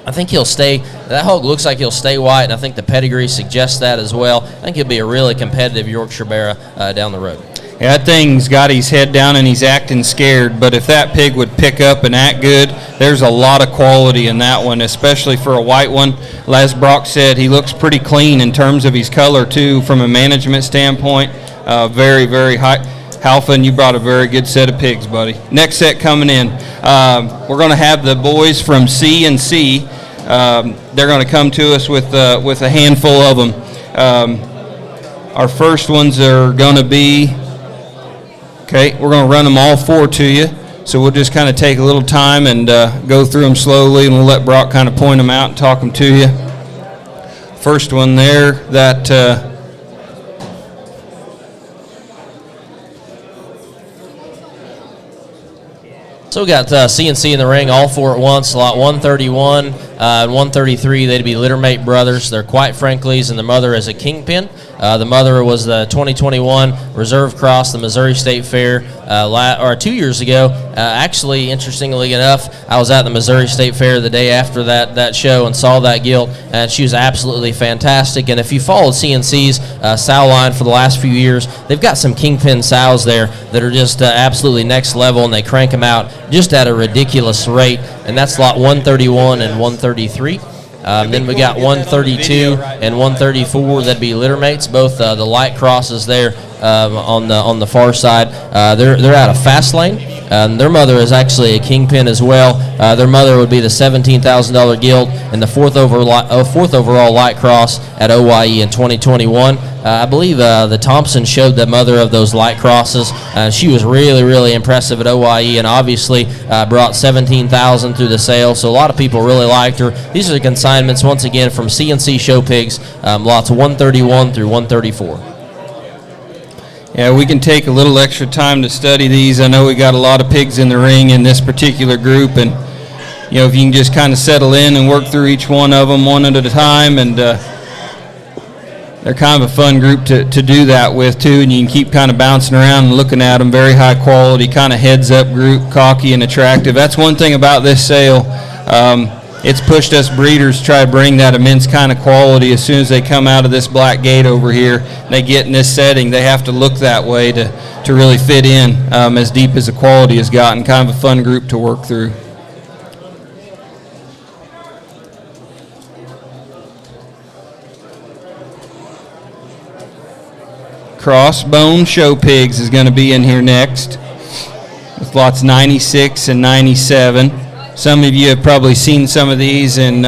I think he'll stay. That hog looks like he'll stay white, and I think the pedigree suggests that as well. I think he'll be a really competitive Yorkshire Barra down the road. Yeah, that thing's got his head down and he's acting scared, but if that pig would pick up and act good, there's a lot of quality in that one, especially for a white one. Les Brock said he looks pretty clean in terms of his color, too, from a management standpoint. Very, very high. Halfin, you brought a very good set of pigs, buddy. Next set coming in. We're going to have the boys from C&C. They're going to come to us with a handful of them. Our first ones are going to be... Okay, we're going to run them all four to you, so we'll just kind of take a little time and go through them slowly, and we'll let Brock kind of point them out and talk them to you. First one there, that So we got C&C in the ring, all four at once, lot 131 and 133. They'd be littermate brothers. They're quite Franklys, and the mother is a kingpin. The mother was the 2021 Reserve Cross, the Missouri State Fair, 2 years ago. Actually, interestingly enough, I was at the Missouri State Fair the day after that show and saw that gilt, and she was absolutely fantastic. And if you followed C&C's sow line for the last few years, they've got some kingpin sows there that are just absolutely next level, and they crank them out just at a ridiculous rate. And that's lot 131 and 133. Then we got 132 and 134. That'd be littermates, both the light crosses there on the far side. They're out of Fastlane. Their mother is actually a kingpin as well. Their mother would be the $17,000 gilt and the fourth overall light cross at OYE in 2021. I believe the Thompson showed the mother of those light crosses. She was really, really impressive at OYE, and obviously brought $17,000 through the sale. So a lot of people really liked her. These are the consignments once again from C&C Show Pigs, lots 131 through 134. Yeah, we can take a little extra time to study these. I know we got a lot of pigs in the ring in this particular group, and you know, if you can just kind of settle in and work through each one of them one at a time, and they're kind of a fun group to do that with too, and you can keep kind of bouncing around and looking at them. Very high quality, kind of heads up group, cocky and attractive. That's one thing about this sale. It's pushed us breeders to try to bring that immense kind of quality. As soon as they come out of this black gate over here, they get in this setting, they have to look that way to really fit in as deep as the quality has gotten. Kind of a fun group to work through. Crossbone Show Pigs is going to be in here next with lots 96 and 97. Some of you have probably seen some of these in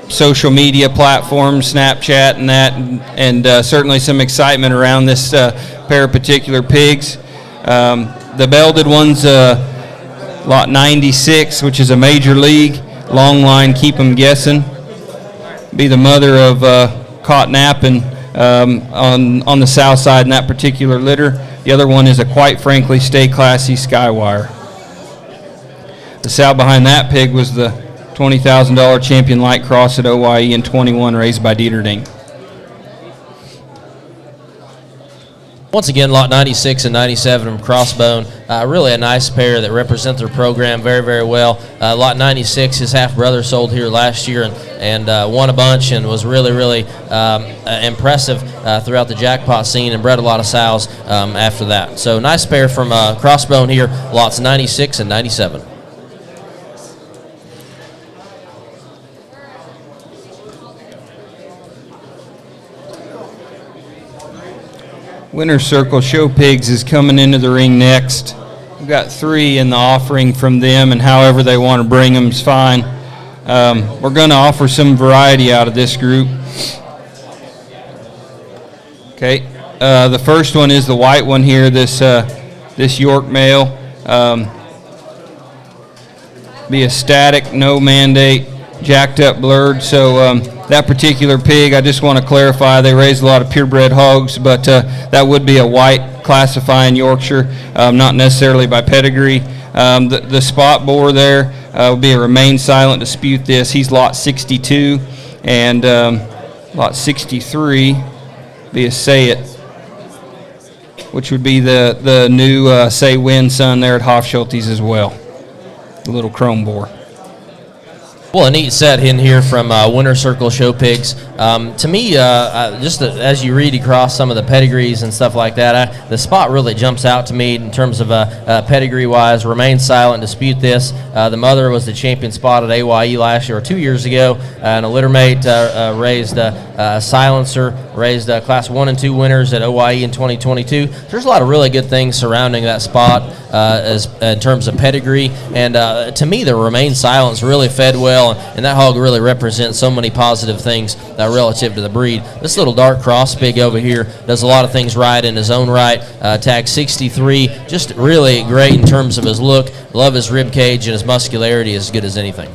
social media platforms, Snapchat and that, and certainly some excitement around this pair of particular pigs. The belded one's lot 96, which is a major league. Long line, keep them guessing. Be the mother of Cotton Appin on the south side in that particular litter. The other one is a Quite Frankly Stay Classy Skywire. The sow behind that pig was the $20,000 champion light cross at OYE in 21, raised by Dieterding. Once again, lot 96 and 97 from Crossbone. Really a nice pair that represent their program very, very well. Lot 96, his half-brother sold here last year and won a bunch and was really, really impressive throughout the jackpot scene and bred a lot of sows after that. So nice pair from Crossbone here, lots 96 and 97. Winner Circle Show Pigs is coming into the ring next. We've got 3 in the offering from them, and however they want to bring them is fine. We're going to offer some variety out of this group. Okay, the first one is the white one here, this York male. Be a static, no mandate, jacked up blurred. So that particular pig, I just want to clarify, they raise a lot of purebred hogs, but that would be a white classifying Yorkshire, not necessarily by pedigree. The spot boar there will be a remain silent, dispute this. He's lot 62, and lot 63 be a say it, which would be the new say win son there at Hofschulte's as well, the little chrome boar. Well, a neat set in here from Winter Circle Show Pigs. To me, just as you read across some of the pedigrees and stuff like that, the spot really jumps out to me in terms of pedigree-wise. Remain Silent, Dispute This. The mother was the champion spot at AYE last year or 2 years ago, and a littermate raised a silencer, raised Class 1 and 2 winners at OYE in 2022. There's a lot of really good things surrounding that spot as in terms of pedigree, and to me, the Remain Silence really fed well, and that hog really represents so many positive things relative to the breed. This little dark cross pig over here does a lot of things right in his own right. Tag 63, just really great in terms of his look. Love his rib cage, and his muscularity as good as anything.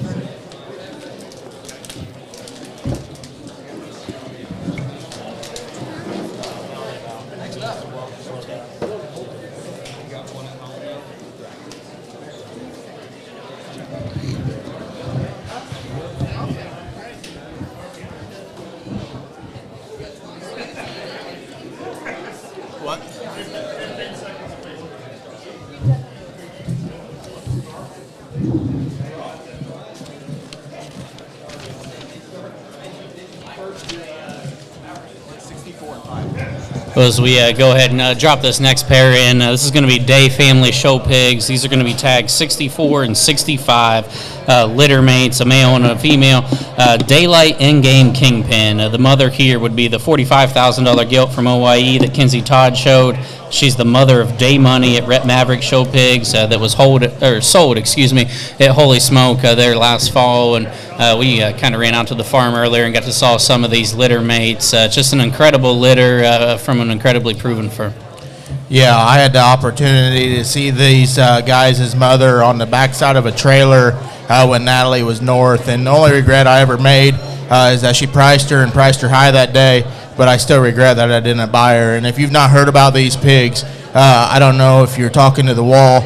As we go ahead and drop this next pair in, this is going to be Day Family Show Pigs. These are going to be tagged 64 and 65 litter mates, a male and a female. Daylight In-Game Kingpin. The mother here would be the $45,000 gilt from OYE that Kenzie Todd showed. She's the mother of Day Money at Rep Maverick Show Pigs that was sold, at Holy Smoke there last fall. And we kind of ran out to the farm earlier and got to saw some of these litter mates. Just an incredible litter from an incredibly proven firm. Yeah, I had the opportunity to see these guys' mother on the backside of a trailer when Natalie was north, and the only regret I ever made is that she priced her high that day, but I still regret that I didn't buy her. And if you've not heard about these pigs, I don't know if you're talking to the wall,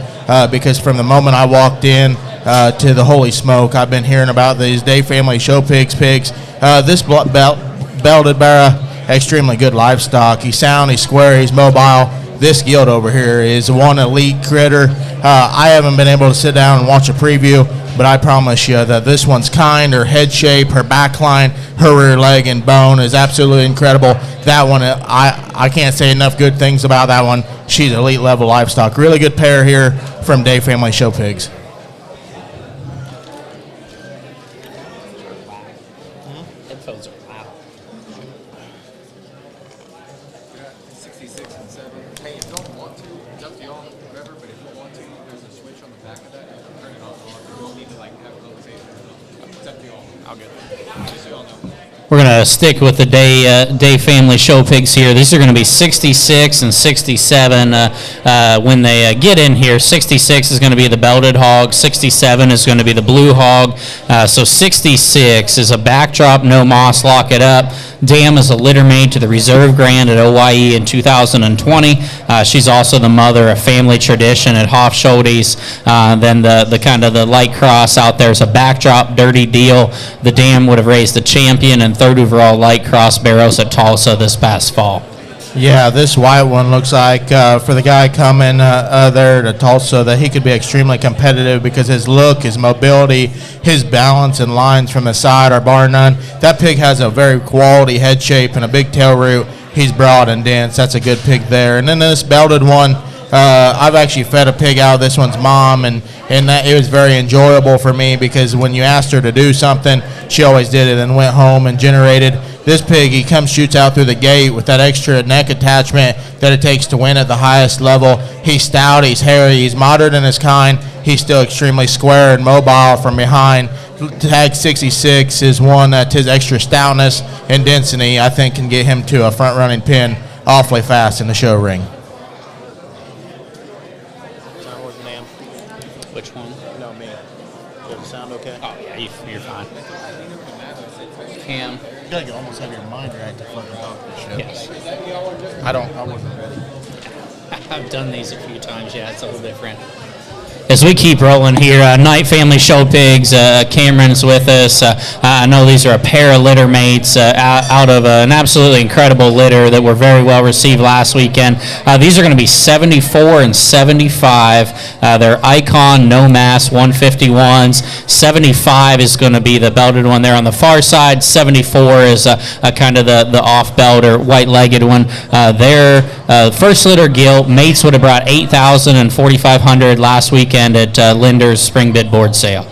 because from the moment I walked in to the Holy Smoke, I've been hearing about these Day Family Show Pigs. This belted barra, extremely good livestock. He's sound, he's square, he's mobile. This gilt over here is one elite critter. I haven't been able to sit down and watch a preview, but I promise you that this one's kind. Her head shape, her back line, her rear leg and bone is absolutely incredible. That one, I can't say enough good things about that one. She's elite level livestock. Really good pair here from Day Family Show Pigs. Headphones are loud. 66 and 7. Hey, if you don't want to, it's up to y'all, whatever, but if you want to, there's a switch on the back of that. You can turn it off or on. You don't need to have a little save. It's up to y'all. I'll get it. Just so y'all know. We're going to stick with the Day Family Show Pigs here. These are going to be 66 and 67 when they get in here. 66 is going to be the belted hog. 67 is going to be the blue hog. So 66 is a backdrop, no moss, lock it up. Dam is a litter mate to the Reserve Grand at OYE in 2020. She's also the mother of Family Tradition at Hofschultes. Then the kind of the light cross out there is a backdrop, Dirty Deal. The Dam would have raised the champion and third overall light cross barrows at Tulsa this past fall. Yeah, this white one looks like for the guy coming there to Tulsa that he could be extremely competitive because his look, his mobility, his balance and lines from the side are bar none. That pig has a very quality head shape and a big tail root. He's broad and dense. That's a good pig there. And then this belted one, I've actually fed a pig out of this one's mom, and that it was very enjoyable for me because when you asked her to do something, she always did it and went home and generated. This pig, he shoots out through the gate with that extra neck attachment that it takes to win at the highest level. He's stout, he's hairy, he's moderate in his kind. He's still extremely square and mobile from behind. Tag 66 is one that his extra stoutness and density, I think, can get him to a front-running pin awfully fast in the show ring. Which one? No, me. Does it sound okay? Oh, yeah, you're fine. Cam. You feel like you almost have your mind right to fucking talk this shit. Yes. I wasn't ready. I've done these a few times, yeah, it's a little different. As we keep rolling here, Knight Family Show Pigs, Cameron's with us. I know these are a pair of litter mates out of an absolutely incredible litter that were very well received last weekend. These are going to be 74 and 75. They're Icon No Mass 151s. 75 is going to be the belted one there on the far side. 74 is kind of the off-belt or white-legged one. Their first litter gilt, mates would have brought 8,000 and 4,500 last weekend at Linder's spring bid board sale.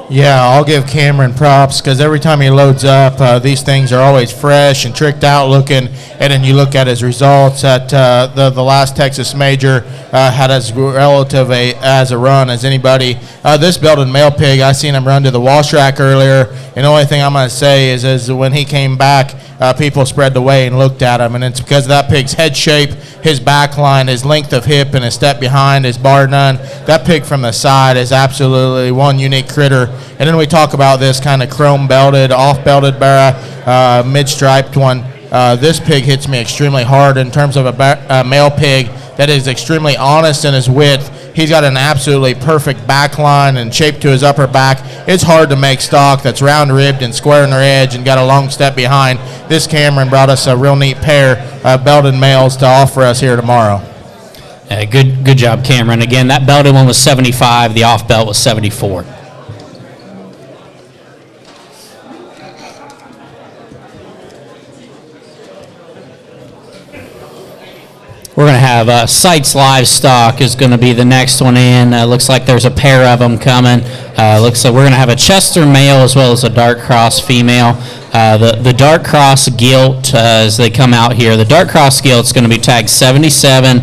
Yeah, I'll give Cameron props because every time he loads up, these things are always fresh and tricked out looking. And then you look at his results at the last Texas Major, had as relative as a run as anybody. This belted male pig, I seen him run to the wash rack earlier. And the only thing I'm going to say is when he came back, people spread the way and looked at him. And it's because of that pig's head shape, his back line, his length of hip, and his step behind, his bar none. That pig from the side is absolutely one unique critter. And then we talk about this kind of chrome belted, off belted barra, mid striped one. This pig hits me extremely hard in terms of a male pig that is extremely honest in his width. He's got an absolutely perfect back line and shape to his upper back. It's hard to make stock that's round ribbed and square in their edge and got a long step behind. This Cameron brought us a real neat pair of belted males to offer us here tomorrow. Good job, Cameron. Again, that belted one was 75. The off belt was 74. We're going to have Sites Livestock is going to be the next one in. Looks like there's a pair of them coming. Looks like we're going to have a Chester male as well as a dark cross female. The dark cross gilt as they come out here. The dark cross gilt is going to be tagged 77.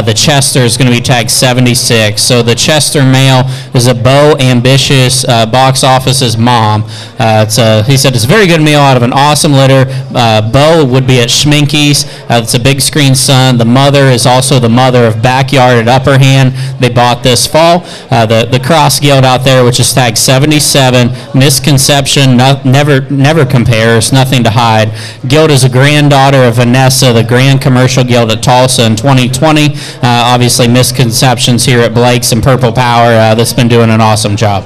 The Chester is going to be tagged 76. So the Chester male is a Bo Ambitious box office's mom. He said it's a very good meal out of an awesome litter. Bo would be at Schminke's. It's a big screen son. The mother is also the mother of Backyard at Upper Hand. They bought this fall. The cross gilt out there, which is tagged 77. Misconception, never compares, nothing to hide. Gilt is a granddaughter of Vanessa, the Grand Commercial Gilt at Tulsa in 2020. Obviously, misconceptions here at Blake's and Purple Power. That's been doing an awesome job.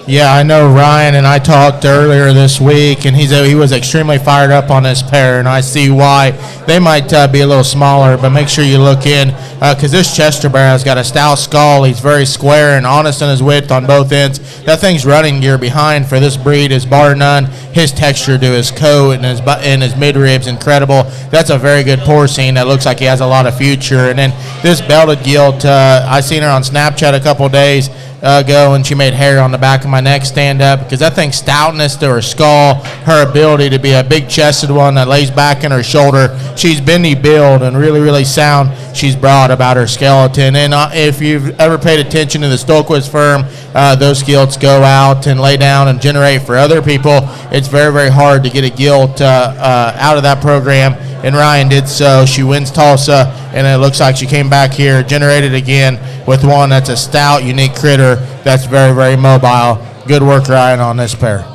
Yeah, I know Ryan and I talked earlier this week, and he was extremely fired up on this pair, and I see why. They might be a little smaller, but make sure you look in because this Chester Barrow's got a stout skull. He's very square and honest in his width on both ends. That thing's running gear behind for this breed is bar none. His texture to his coat and his midribs incredible. That's a very good porcine that looks like he has a lot of future. And then this belted gilt, I seen her on Snapchat a couple days ago, and she made hair on the back of my neck stand up because that thing's stoutness to her skull, her ability to be a big chested one that lays back in her shoulder. She's bendy build and really, really sound. She's broad about her skeleton. And if you've ever paid attention to the Stolquist firm, those gilts go out and lay down and generate for other people. It's very, very hard to get a gilt out of that program. And Ryan did so. She wins Tulsa, and it looks like she came back here, generated again with one that's a stout, unique critter that's very, very mobile. Good work, Ryan, on this pair.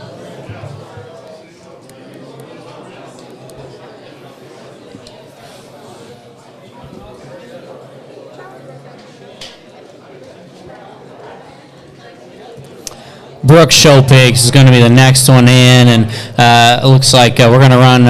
Brooks Show Pigs is going to be the next one in, and it looks like we're going to run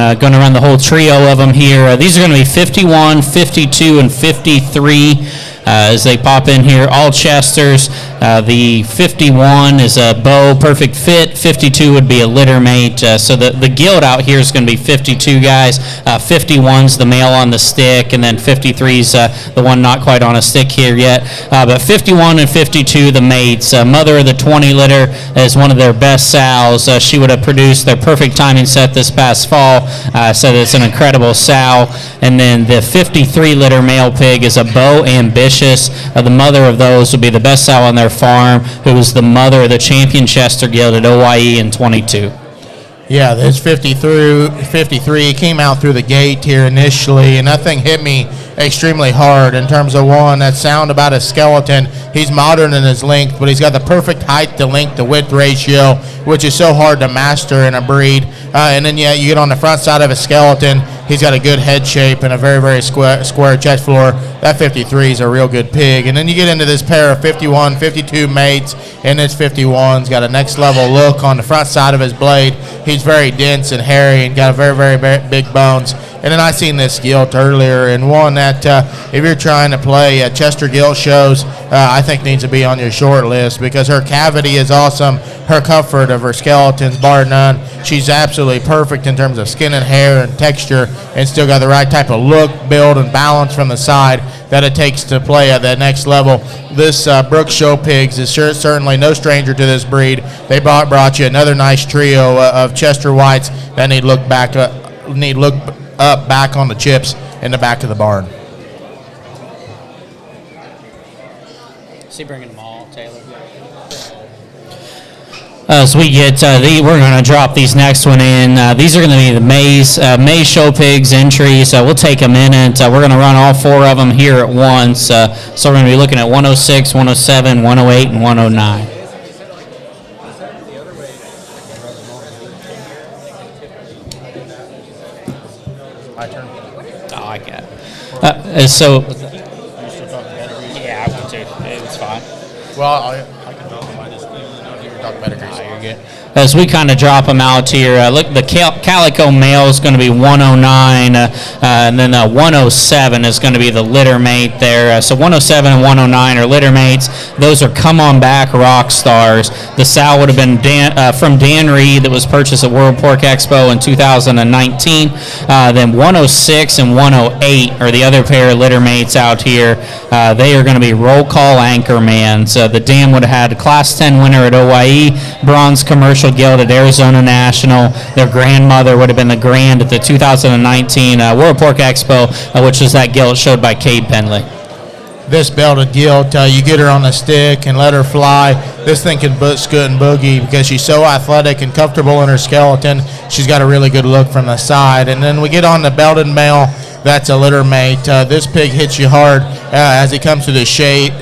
the whole trio of them here. These are going to be 51, 52, and 53 as they pop in here. All Chesters. The 51 is a Bo perfect fit. 52 would be a litter mate. So the gilt out here is going to be 52 guys. 51's the male on the stick, and then 53's the one not quite on a stick here yet. But 51 and 52, the mates. Mother of the 20 litter is one of their best sows. She would have produced their perfect timing set this past fall. So it's an incredible sow. And then the 53 litter male pig is a Bo Ambitious. The mother of those would be the best sow on their farm, who was the mother of the champion Chester Gilt at OYE in 22. Yeah, this 53 came out through the gate here initially, and that thing hit me extremely hard in terms of one, that sound about his skeleton. He's modern in his length, but he's got the perfect height to length to width ratio, which is so hard to master in a breed. And then, you get on the front side of his skeleton, he's got a good head shape and a very, very square chest floor. that 53 is a real good pig. And then you get into this pair of 51, 52 mates, and this 51's got a next level look on the front side of his blade. He's very dense and hairy and got very, very big bones. And then I seen this gilt earlier, and one that if you're trying to play Chester gilt shows, I think needs to be on your short list because her cavity is awesome. Her comfort of her skeletons, bar none. She's absolutely perfect in terms of skin and hair and texture, and still got the right type of look, build, and balance from the side that it takes to play at that next level. This Brooks Show Pigs is certainly no stranger to this breed. They brought you another nice trio of Chester Whites that need look up back on the chips in the back of the barn. Is he bringing them all, Taylor? As we get, we're going to drop these next one in. These are going to be the Mays Show Pigs entries. We'll take a minute. We're going to run all four of them here at once. So we're going to be looking at 106, 107, 108, and 109. My turn. Oh, I got it. So, yeah, I want to. It's fine. Well, I can talk them. I just didn't know if you were talking better. You're good. As we kind of drop them out here, look, the Calico male is going to be 109, and then 107 is going to be the litter mate there. So 107 and 109 are litter mates. Those are come on back rock stars. The sow would have been from Dan Reed that was purchased at World Pork Expo in 2019. Then 106 and 108 are the other pair of litter mates out here. They are going to be roll call anchormans. The dam would have had a Class 10 winner at OYE, bronze commercial gilt at Arizona National. Their grandmother would have been the grand at the 2019 World Pork Expo, which was that gilt showed by Cade Penley. This belted gilt, you get her on a stick and let her fly. This thing can scoot and boogie because she's so athletic and comfortable in her skeleton. She's got a really good look from the side. And then we get on the belted male. That's a litter mate. This pig hits you hard as he comes to the chute.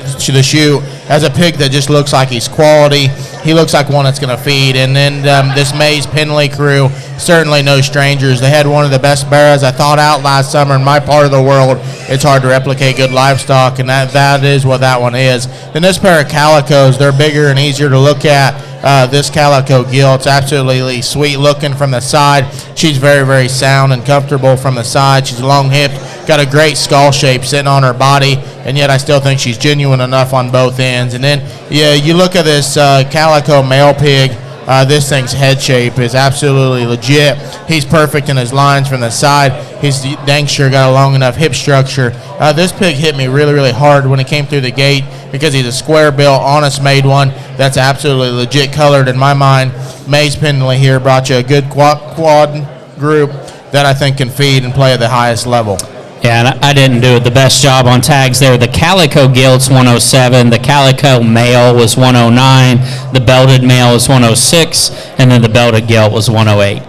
As a pig that just looks like he's quality. He looks like one that's going to feed. And then this Mays Penley crew, certainly no strangers. They had one of the best barras I thought out last summer in my part of the world. It's hard to replicate good livestock, and that is what that one is. Then this pair of calicos, they're bigger and easier to look at. This calico gilt's absolutely sweet looking from the side. She's very, very sound and comfortable from the side. She's long-hipped, got a great skull shape sitting on her body, and yet I still think she's genuine enough on both ends. And then, yeah, you look at this calico male pig. This thing's head shape is absolutely legit. He's perfect in his lines from the side. He's dang sure got a long enough hip structure. This pig hit me really, really hard when he came through the gate because he's a square built, honest made one that's absolutely legit colored in my mind. Mays Penley here brought you a good quad group that I think can feed and play at the highest level. Yeah, and I didn't do the best job on tags there. The Calico Gilt's 107, the Calico Male was 109, the Belted Male was 106, and then the Belted Gilt was 108.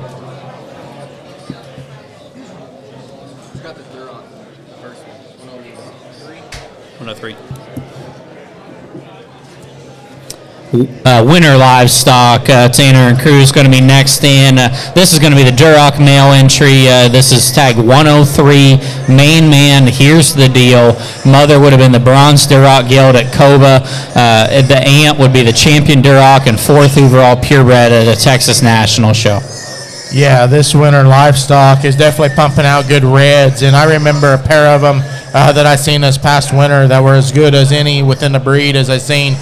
Got the third on the first one. 103. Winter Livestock, Tanner and Crew is going to be next in. This is going to be the Duroc male entry. This is tag 103, main man. Here's the deal. Mother would have been the bronze Duroc Gilt at Coba. The aunt would be the champion Duroc and fourth overall purebred at a Texas National show. Yeah, this Winter Livestock is definitely pumping out good reds, and I remember a pair of them that I seen this past winter that were as good as any within the breed as I seen.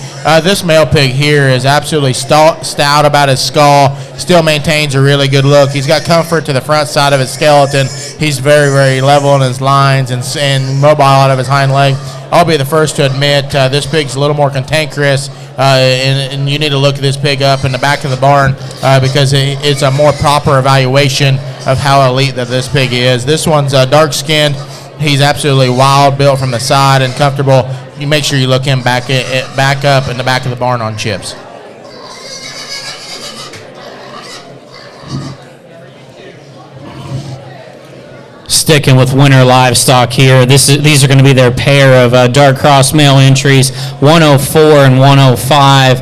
This male pig here is absolutely stout about his skull, still maintains a really good look. He's got comfort to the front side of his skeleton. He's very, very level in his lines and mobile out of his hind leg. I'll be the first to admit this pig's a little more cantankerous, and you need to look this pig up in the back of the barn because it's a more proper evaluation of how elite that this pig is. This one's dark-skinned. He's absolutely wild, built from the side and comfortable. You make sure you look him back up in the back of the barn on chips. Sticking with winter livestock here, these are going to be their pair of dark cross male entries, 104 and 105.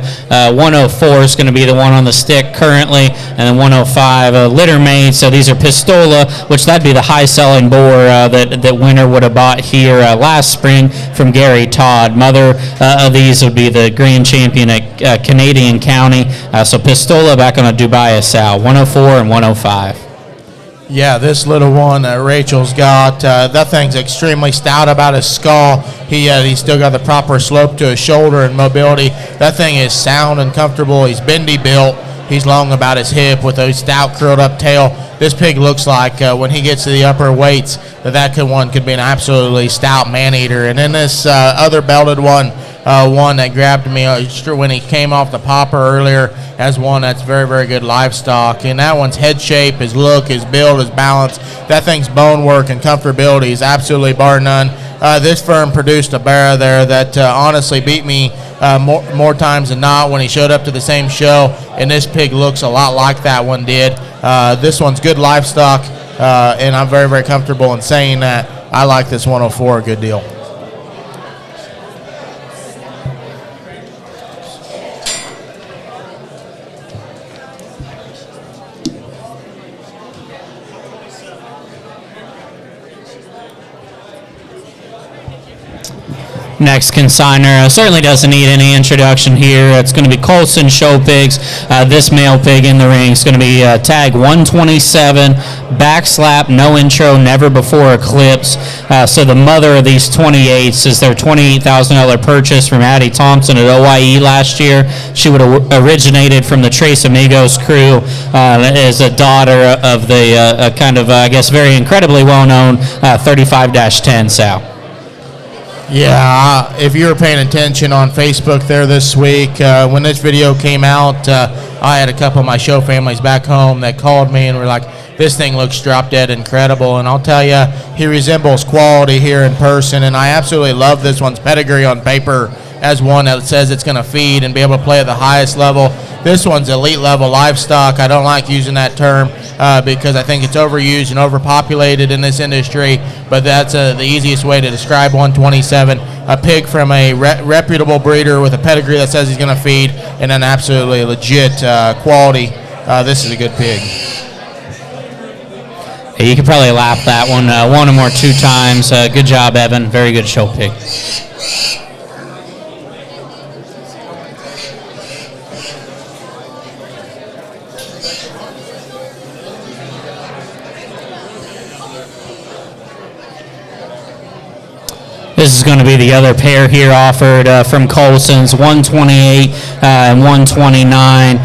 104 is going to be the one on the stick currently, and then 105 litter mate. So these are Pistola, which that'd be the high-selling boar that winner would have bought here last spring from Gary Todd. Mother of these would be the grand champion at Canadian County. So Pistola back on a Dubai sow, 104 and 105. Yeah, this little one Rachel's got, that thing's extremely stout about his skull. He's still got the proper slope to his shoulder and mobility. That thing is sound and comfortable. He's bendy built. He's long about his hip with a stout curled up tail. This pig looks like when he gets to the upper weights that one could be an absolutely stout man eater. And then this other belted one that grabbed me when he came off the popper earlier as one that's very, very good livestock. And that one's head shape, his look, his build, his balance, that thing's bone work and comfortability is absolutely bar none. This firm produced a barra there that honestly beat me more times than not when he showed up to the same show, and this pig looks a lot like that one did. This one's good livestock, and I'm very, very comfortable in saying that. I like this 104 a good deal. Next consigner certainly doesn't need any introduction here. It's going to be Colson Show Pigs. This male pig in the ring is going to be tag 127, back slap, no intro, never before eclipse. So the mother of these 28s is their $28,000 purchase from Addie Thompson at OIE last year. She would have originated from the Tres Amigos crew as a daughter of the kind of, I guess, very incredibly well-known 35-10 sow. Yeah, if you were paying attention on Facebook there this week, when this video came out, I had a couple of my show families back home that called me and were like, this thing looks drop dead incredible. And I'll tell you, he resembles quality here in person, and I absolutely love this one's pedigree on paper as one that says it's going to feed and be able to play at the highest level. This one's elite level livestock. I don't like using that term because I think it's overused and overpopulated in this industry, but that's the easiest way to describe 127. A pig from a reputable breeder with a pedigree that says he's going to feed, and an absolutely legit quality. This is a good pig. You could probably lap that one or two times. Good job, Evan. Very good show pig. This is going to be the other pair here offered from Colson's, 128 and 129.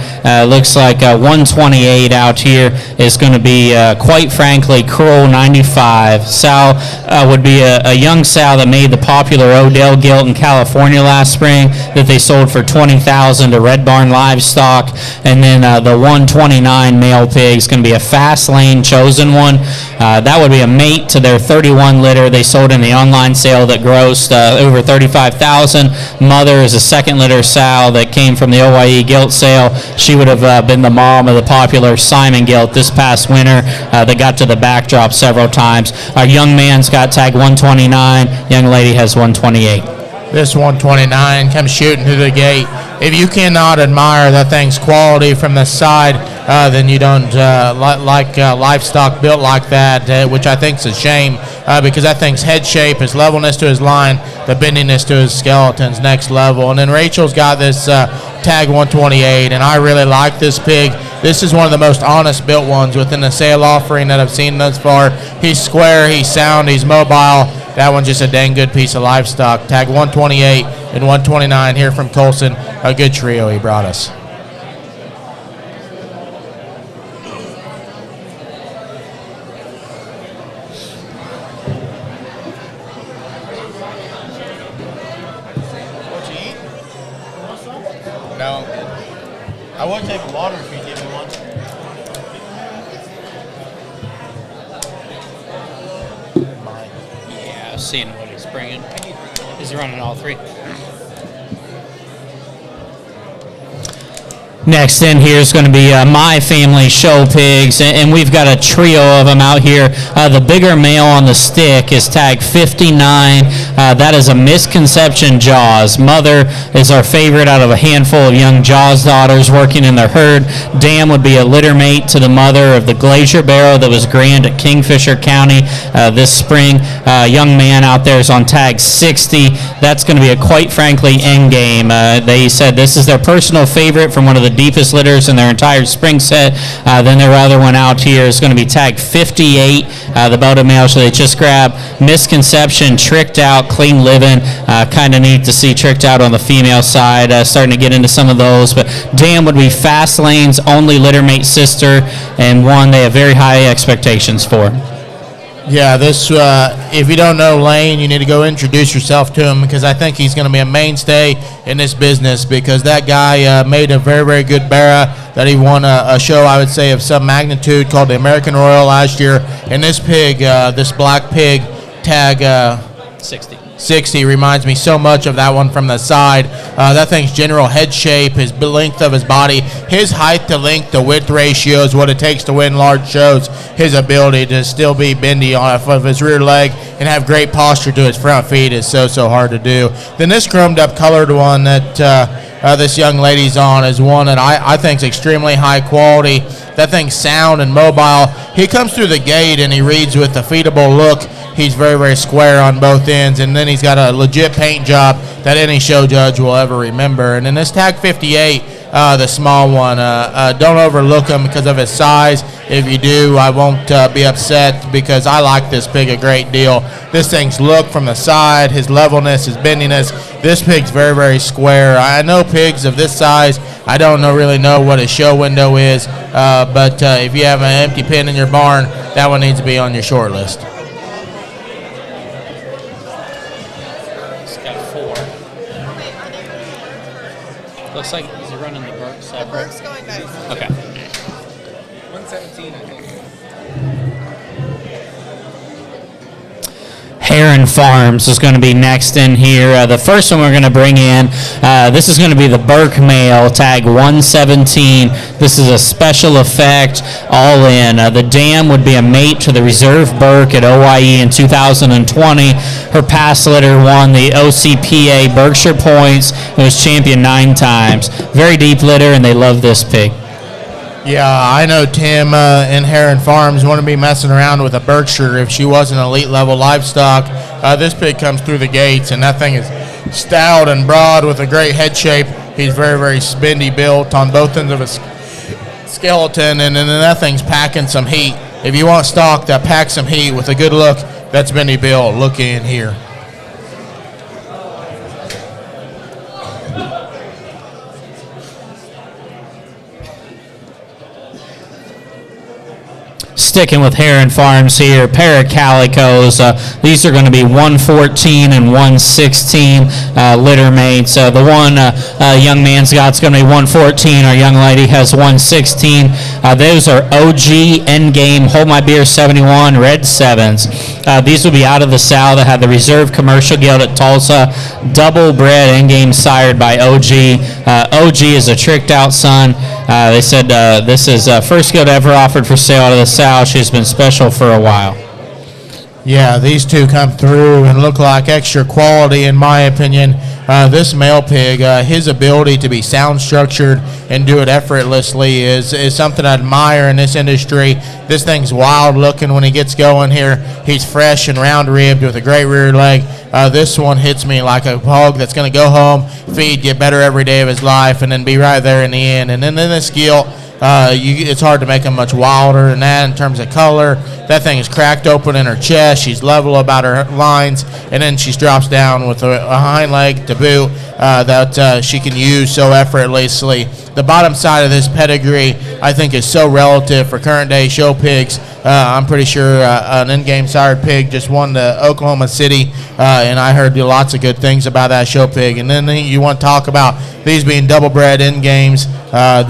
Looks like 128 out here is going to be, quite frankly, Kroll 95. Sal would be a young sow that made the popular Odell Gilt in California last spring that they sold for $20,000 to Red Barn Livestock. And then the 129 male pig is going to be a fast lane chosen one. That would be a mate to their 31 litter they sold in the online sale that grossed over $35,000. Mother is a second litter sow that came from the OIE Gilt sale. She would have been the mom of the popular Simon Gilt this past winter that got to the backdrop several times. Our young man's got tag 129. Young lady has 128. This 129 comes shooting through the gate. If you cannot admire that thing's quality from the side, then you don't like livestock built like that, which I think is a shame because that thing's head shape, his levelness to his line, the bendiness to his skeleton's next level. And then Rachel's got this tag 128, and I really like this pig. This is one of the most honest built ones within the sale offering that I've seen thus far. He's square, he's sound, he's mobile. That one's just a dang good piece of livestock. Tag 128 and 129 here from Colson. A good trio he brought us. What you eat? No. I would take water if you give me one. Yeah, seeing what he's bringing. Is he running all three? Next in here is going to be my family show pigs, and we've got a trio of them out here. The bigger male on the stick is tag 59. That is a misconception Jaws. Mother is our favorite out of a handful of young Jaws daughters working in their herd. Dam would be a litter mate to the mother of the Glacier Barrow that was grand at Kingfisher County this spring. Young man out there is on tag 60. That's going to be a quite frankly end game. They said this is their personal favorite from one of the deepest litters in their entire spring set. Then their other one out here is going to be tag 58, the belted male. So they just grabbed misconception, tricked out, clean living. Kind of neat to see tricked out on the female side. Starting to get into some of those. But Dan would be Fast Lane's only litter mate sister, and one they have very high expectations for. Yeah, this, if you don't know Lane, you need to go introduce yourself to him, because I think he's going to be a mainstay in this business, because that guy made a very, very good barra that he won a show, I would say, of some magnitude called the American Royal last year. And this pig, this black pig, tag 60 reminds me so much of that one from the side. That thing's general head shape, his length of his body, his height to length to width ratio is what it takes to win large shows. His ability to still be bendy off of his rear leg and have great posture to his front feet is so hard to do. Then this chromed up colored one that this young lady's on is one that I think is extremely high quality. That thing's sound and mobile. He comes through the gate and he reads with a feedable look. He's very, very square on both ends, and then he's got a legit paint job that any show judge will ever remember. And then this tag 58, the small one, don't overlook him because of his size. If you do, I won't be upset, because I like this pig a great deal. This thing's look from the side, his levelness, his bendiness. This pig's very, very square. I know pigs of this size, I don't really know what his show window is, but if you have an empty pen in your barn, that one needs to be on your short list. Looks like he's running the Burke separate. The Burke's going nice. Okay. 117, I think. Heron Farms is going to be next in here. The first one we're going to bring in, this is going to be the Burke male, tag 117. This is a special effect, all in. The dam would be a mate to the reserve Burke at OIE in 2020. Her past litter won the OCPA Berkshire Points and was champion 9 times. Very deep litter, and they love this pig. Yeah, I know Tim in Heron Farms wouldn't be messing around with a Berkshire if she wasn't elite level livestock. This pig comes through the gates, and that thing is stout and broad with a great head shape. He's very, very spendy built on both ends of his skeleton, and then that thing's packing some heat. If you want stock that packs some heat with a good look, that's spendy built. Look in here. Sticking with Heron Farms here, pair of calicos. These are going to be 114 and 116 litter mates. The one young man's got is going to be 114. Our young lady has 116. Those are OG Endgame Hold My Beer 71 Red 7s. These will be out of the sow that had the reserve commercial guild at Tulsa. Double bred Endgame sired by OG. OG is a tricked out son. They said this is first guild ever offered for sale out of the sow. She's been special for a while. Yeah, these two come through and look like extra quality, in my opinion. This male pig, his ability to be sound structured and do it effortlessly is something I admire in this industry. This thing's wild looking when he gets going here. He's fresh and round ribbed with a great rear leg. This one hits me like a hog that's going to go home, feed, get better every day of his life, and then be right there in the end. And then this gilt, it's hard to make them much wilder than that in terms of color. That thing is cracked open in her chest. She's level about her lines, and then she drops down with a hind leg to boot that she can use so effortlessly. The bottom side of this pedigree, I think, is so relative for current day show pigs. I'm pretty sure an in-game sired pig just won the Oklahoma City, and I heard lots of good things about that show pig. And then you want to talk about these being double bred in-games,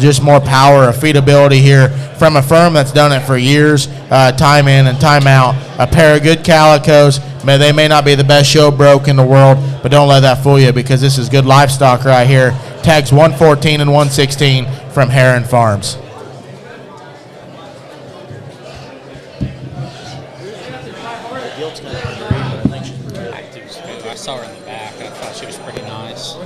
just more power, feedability here from a firm that's done it for years, time in and time out. A pair of good calicos. They may not be the best show broke in the world, but don't let that fool you, because this is good livestock right here. Tags 114 and 116 from Heron Farms. I saw her in the back. I thought she was pretty nice.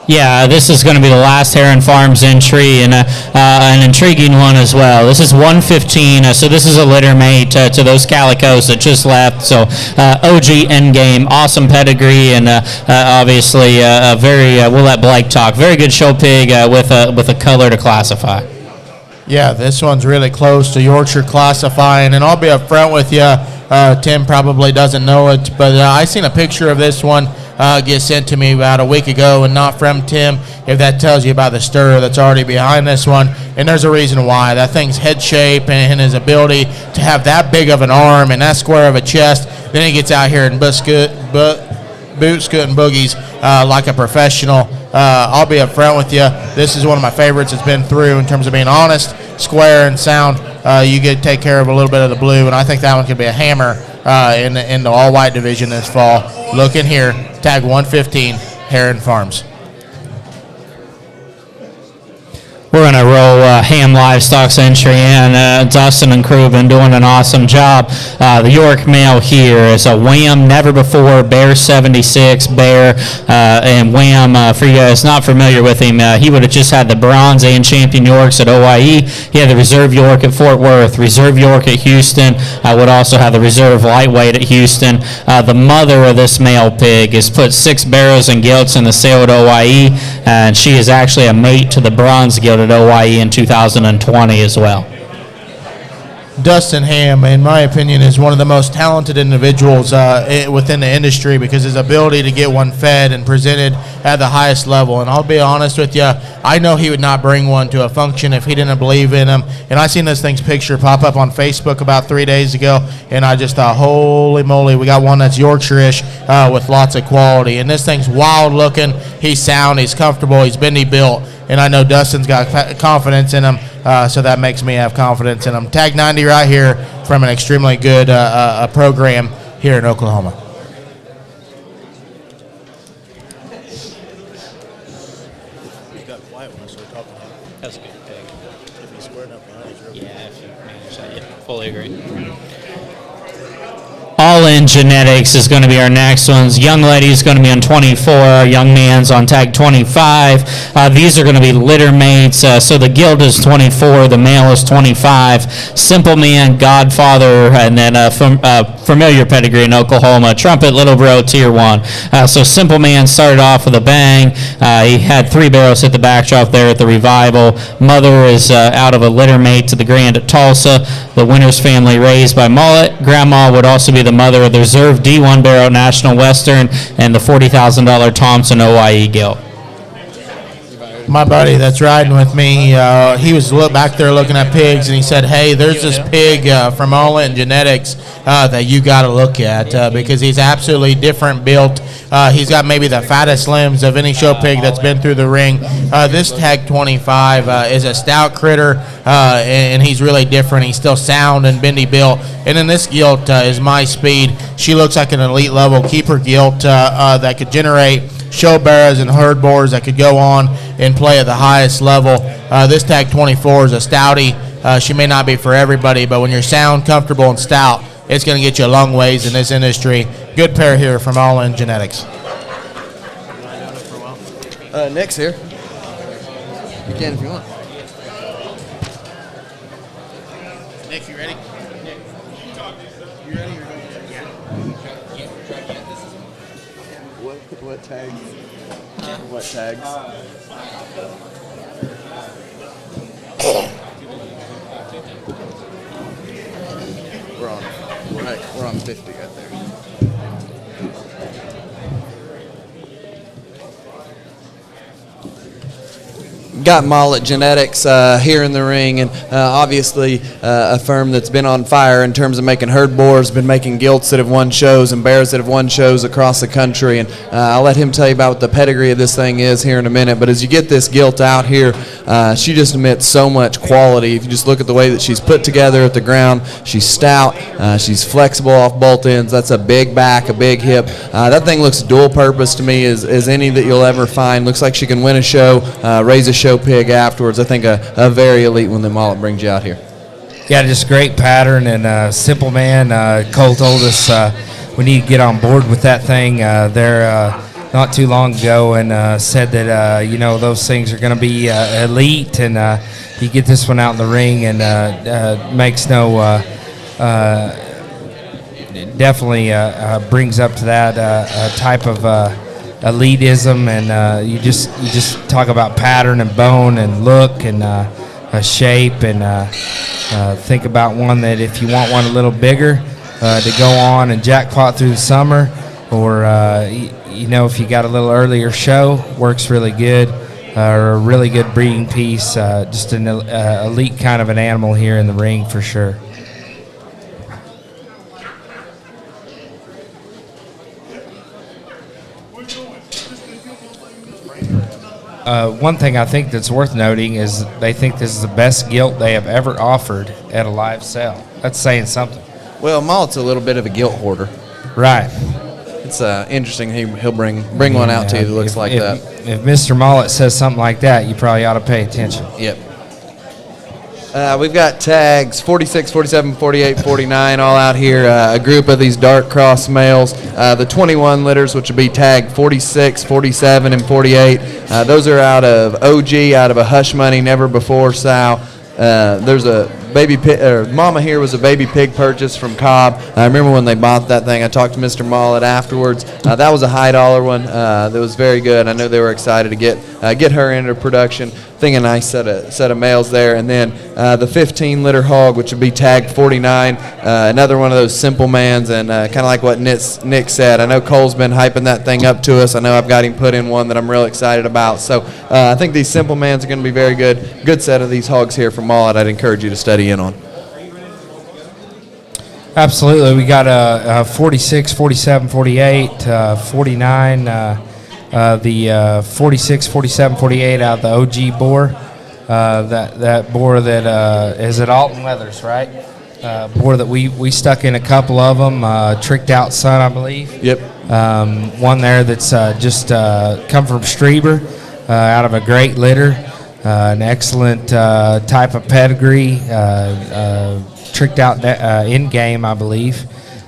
Yeah, this is going to be the last Heron Farms entry, and an intriguing one as well. This is 115, so this is a litter mate to those calicos that just left. So OG endgame, awesome pedigree, and obviously we'll let Blake talk. Very good show pig with a color to classify. Yeah, this one's really close to Yorkshire classifying, and I'll be up front with you. Tim probably doesn't know it, but I seen a picture of this one get sent to me about a week ago, and not from Tim. If that tells you about the stir that's already behind this one, and there's a reason why. That thing's head shape and his ability to have that big of an arm and that square of a chest, then he gets out here and boot scoot and boogies like a professional. I'll be up front with you. This is one of my favorites. It's been through in terms of being honest, square, and sound. You get to take care of a little bit of the blue, and I think that one could be a hammer in the all-white division this fall. Look in here, tag 115, Heron Farms. We're going to roll Ham Livestock's entry in. Dustin and crew have been doing an awesome job. The York male here is a Wham, never before, Bear 76, Bear, and Wham, for you guys not familiar with him, he would have just had the bronze and champion Yorks at OIE. He had the reserve York at Fort Worth, reserve York at Houston, would also have the reserve lightweight at Houston. The mother of this male pig has put 6 barrows and gilts in the sale at OIE, and she is actually a mate to the bronze gilt at OIE in 2020 as well. Dustin Ham, in my opinion, is one of the most talented individuals within the industry because his ability to get one fed and presented at the highest level. And I'll be honest with you, I know he would not bring one to a function if he didn't believe in him. And I seen this thing's picture pop up on Facebook about 3 days ago, and I just thought, holy moly, we got one that's Yorkshire-ish with lots of quality. And this thing's wild looking. He's sound. He's comfortable. He's bendy built. And I know Dustin's got confidence in him, so that makes me have confidence in him. Tag 90 right here from an extremely good program here in Oklahoma. That's a good pig. If he's squared up behind, he's really if you manage that, fully agree. All In Genetics is going to be our next ones. Young lady is going to be on 24. Young man's on tag 25. These are going to be litter mates. So the gilt is 24. The male is 25. Simple Man, Godfather, and then familiar pedigree in Oklahoma. Trumpet, Little Bro, Tier 1. So Simple Man started off with a bang. He had 3 barrels hit the backdrop there at the Revival. Mother is out of a litter mate to the Grand at Tulsa. The Winters family raised by Mullet. Grandma would also be the mother of the reserve D1 barrel National Western and the $40,000 Thompson OIE gilt. My buddy that's riding with me, he was back there looking at pigs, and he said, hey, there's this pig from All In Genetics that you got to look at because he's absolutely different built. He's got maybe the fattest limbs of any show pig that's been through the ring. This tag 25 is a stout critter, and he's really different. He's still sound and bendy built. And then this gilt is My Speed. She looks like an elite level keeper gilt that could generate show barrows and herd boars that could go on and play at the highest level. This tag 24 is a stoutie. She may not be for everybody, but when you're sound, comfortable, and stout, it's going to get you a long ways in this industry. Good pair here from All In Genetics. Nick's here. You can if you want. Nick, you ready? You ready? What tags? What tags? We're on 50 right there. Got Mullet Genetics here in the ring, and obviously a firm that's been on fire in terms of making herd boars, been making gilts that have won shows and bears that have won shows across the country. And I'll let him tell you about what the pedigree of this thing is here in a minute. But as you get this gilt out here She just emits so much quality. If you just look at the way that she's put together at the ground, she's stout, she's flexible off bolt ends. That's a big back, a big hip. That thing looks dual purpose to me as any that you'll ever find. Looks like she can win a show, raise a show pig afterwards. I think a very elite one that Mullet brings you out here. Yeah, just great pattern and simple man. Cole told us we need to get on board with that thing there not too long ago, and said that those things are going to be elite, and you get this one out in the ring and makes no definitely brings up to that type of elitism, and you just talk about pattern and bone and look and shape, and think about one that if you want one a little bigger to go on and jackpot through the summer, or if you got a little earlier show, works really good, or a really good breeding piece, just an elite kind of an animal here in the ring for sure. One thing I think that's worth noting is they think this is the best gilt they have ever offered at a live sale. That's saying something. Well, Mullet's a little bit of a gilt hoarder. Right. It's interesting. He'll bring one out to you that looks like that. If Mr. Mullet says something like that, you probably ought to pay attention. Yep. We've got tags 46, 47, 48, 49 all out here. A group of these dark cross males. The 21 litters, which would be tagged 46, 47, and 48. Those are out of OG, out of a Hush Money, never before sow. There's a baby pig, Mama here was a baby pig purchase from Cobb. I remember when they bought that thing. I talked to Mr. Mullet afterwards. That was a high dollar one. That was very good. I know they were excited to get her into production. I think a nice set of males there. And then the 15 litter hog, which would be tagged 49. Another one of those simple mans, and kind of like what Nick said. I know Cole's been hyping that thing up to us. I know I've got him put in one that I'm real excited about. So I think these simple mans are going to be very good. Good set of these hogs here from Mullet. I'd encourage you to study in on. Absolutely. We got a 46, 47, 48, 49, the 46, 47, 48 out of the OG boar. That boar that is at Alton Leathers, right? Boar that we stuck in a couple of them. Tricked Out Son, I believe. Yep. One there that's just come from Strieber, out of a great litter. An excellent type of pedigree, tricked out in game, I believe.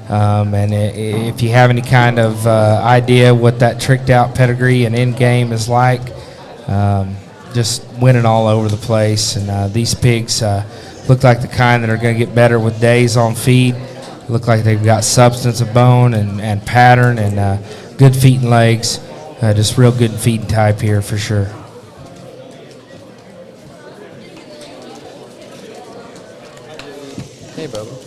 And if you have any kind of idea what that tricked out pedigree and in game is like, just winning all over the place. And these pigs look like the kind that are going to get better with days on feed. Look like they've got substance of bone and pattern and good feet and legs. Just real good feeding type here for sure. Hey, Bubba.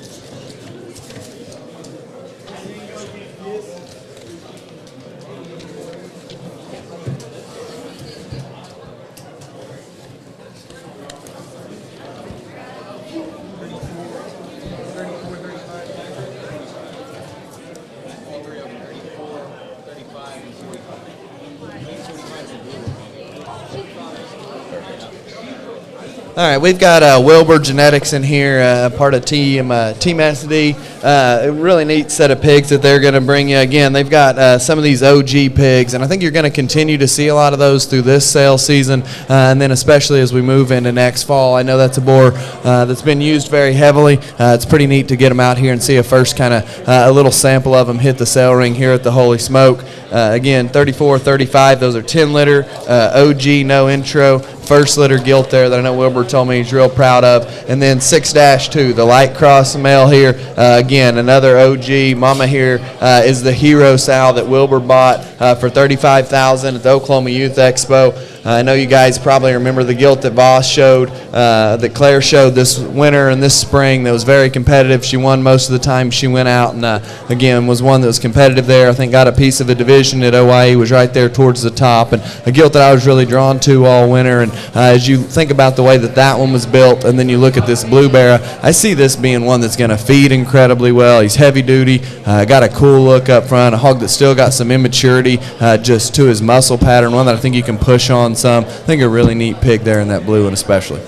All right, we've got Wilbur Genetics in here, part of Team SD. A really neat set of pigs that they're going to bring you. Again, they've got some of these OG pigs, and I think you're going to continue to see a lot of those through this sale season, and then especially as we move into next fall. I know that's a boar that's been used very heavily. It's pretty neat to get them out here and see a first kind of a little sample of them hit the sale ring here at the Holy Smoke. Again, 34, 35, those are 10 litter, OG, no intro. First litter gilt there that I know Wilbur told me he's real proud of. And then 6-2, the light cross male here. Again, another OG. Mama here is the hero sow that Wilbur bought for $35,000 at the Oklahoma Youth Expo. I know you guys probably remember the gilt that Voss showed, that Claire showed this winter and this spring that was very competitive. She won most of the time she went out, and again was one that was competitive there. I think got a piece of the division at OIE, was right there towards the top, and a gilt that I was really drawn to all winter. And as you think about the way that one was built, and then you look at this Blue Bear, I see this being one that's going to feed incredibly well. He's heavy duty, got a cool look up front, a hog that still got some immaturity just to his muscle pattern, one that I think you can push on on some. I think a really neat pig there in that blue one especially.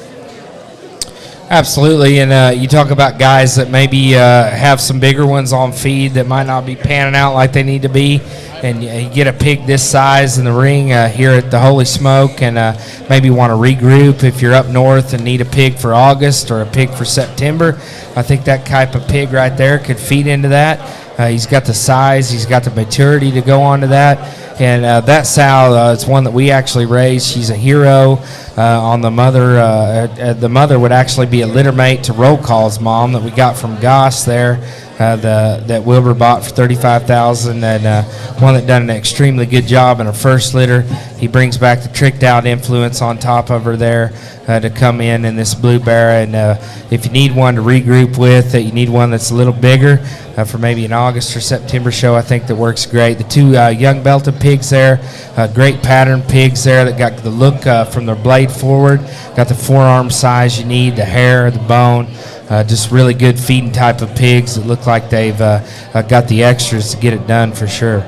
Absolutely, and you talk about guys that maybe have some bigger ones on feed that might not be panning out like they need to be, and you get a pig this size in the ring here at the Holy Smoke, and maybe want to regroup if you're up north and need a pig for August or a pig for September. I think that type of pig right there could feed into that. He's got the size, he's got the maturity to go on to that. And that sow is one that we actually raised. She's a hero on the mother. The mother would actually be a litter mate to Roll Call's mom that we got from Goss there. That Wilbur bought for $35,000, and one that done an extremely good job in her first litter. He brings back the tricked out influence on top of her there to come in this blue bear. And if you need one to regroup with, you need one that's a little bigger for maybe an August or September show, I think that works great. The two young belted pigs there, great pattern pigs there that got the look from their blade forward, got the forearm size you need, the hair, the bone. Just really good feeding type of pigs that look like they've got the extras to get it done for sure.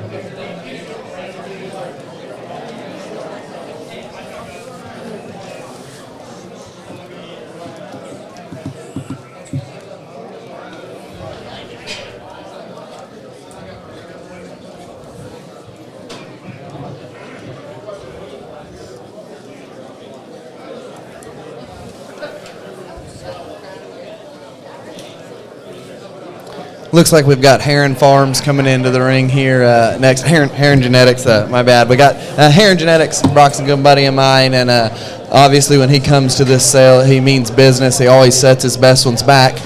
Looks like we've got Heron Farms coming into the ring here next. Heron Genetics, my bad. We got Heron Genetics. Brock's a good buddy of mine, and obviously when he comes to this sale, he means business. He always sets his best ones back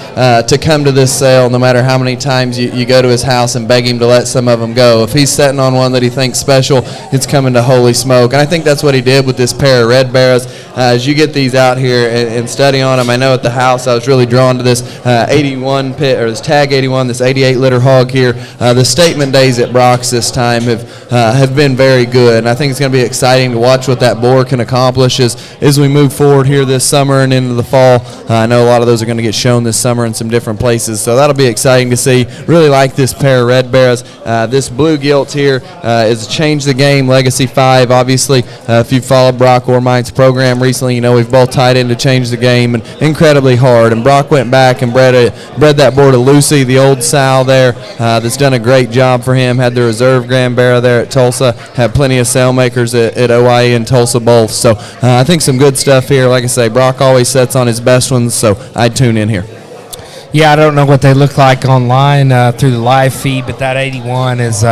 to come to this sale, no matter how many times you go to his house and beg him to let some of them go. If he's setting on one that he thinks special, it's coming to Holy Smoke. And I think that's what he did with this pair of red barrows. As you get these out here and study on them, I know at the house I was really drawn to this 81 pit, or this tag 81, this 88 litter hog here. The statement days at Brock's this time have been very good, and I think it's going to be exciting to watch what that boar can accomplish as we move forward here this summer and into the fall. I know a lot of those are going to get shown this summer in some different places, so that'll be exciting to see. Really like this pair of red barrows. This blue gilt here is Change the Game Legacy 5. Obviously, if you've followed Brock Ormite's program recently, you know we've both tied into Change the Game, and incredibly hard. And Brock went back and bred that boar to Lucy, the old sow there, that's done a great job for him. Had the reserve Grand Barrow there at Tulsa. Had plenty of sale makers at OIE and Tulsa both. So I think some good stuff here. Like I say, Brock always sets on his best ones, so I'd tune in here. Yeah, I don't know what they look like online through the live feed, but that 81 is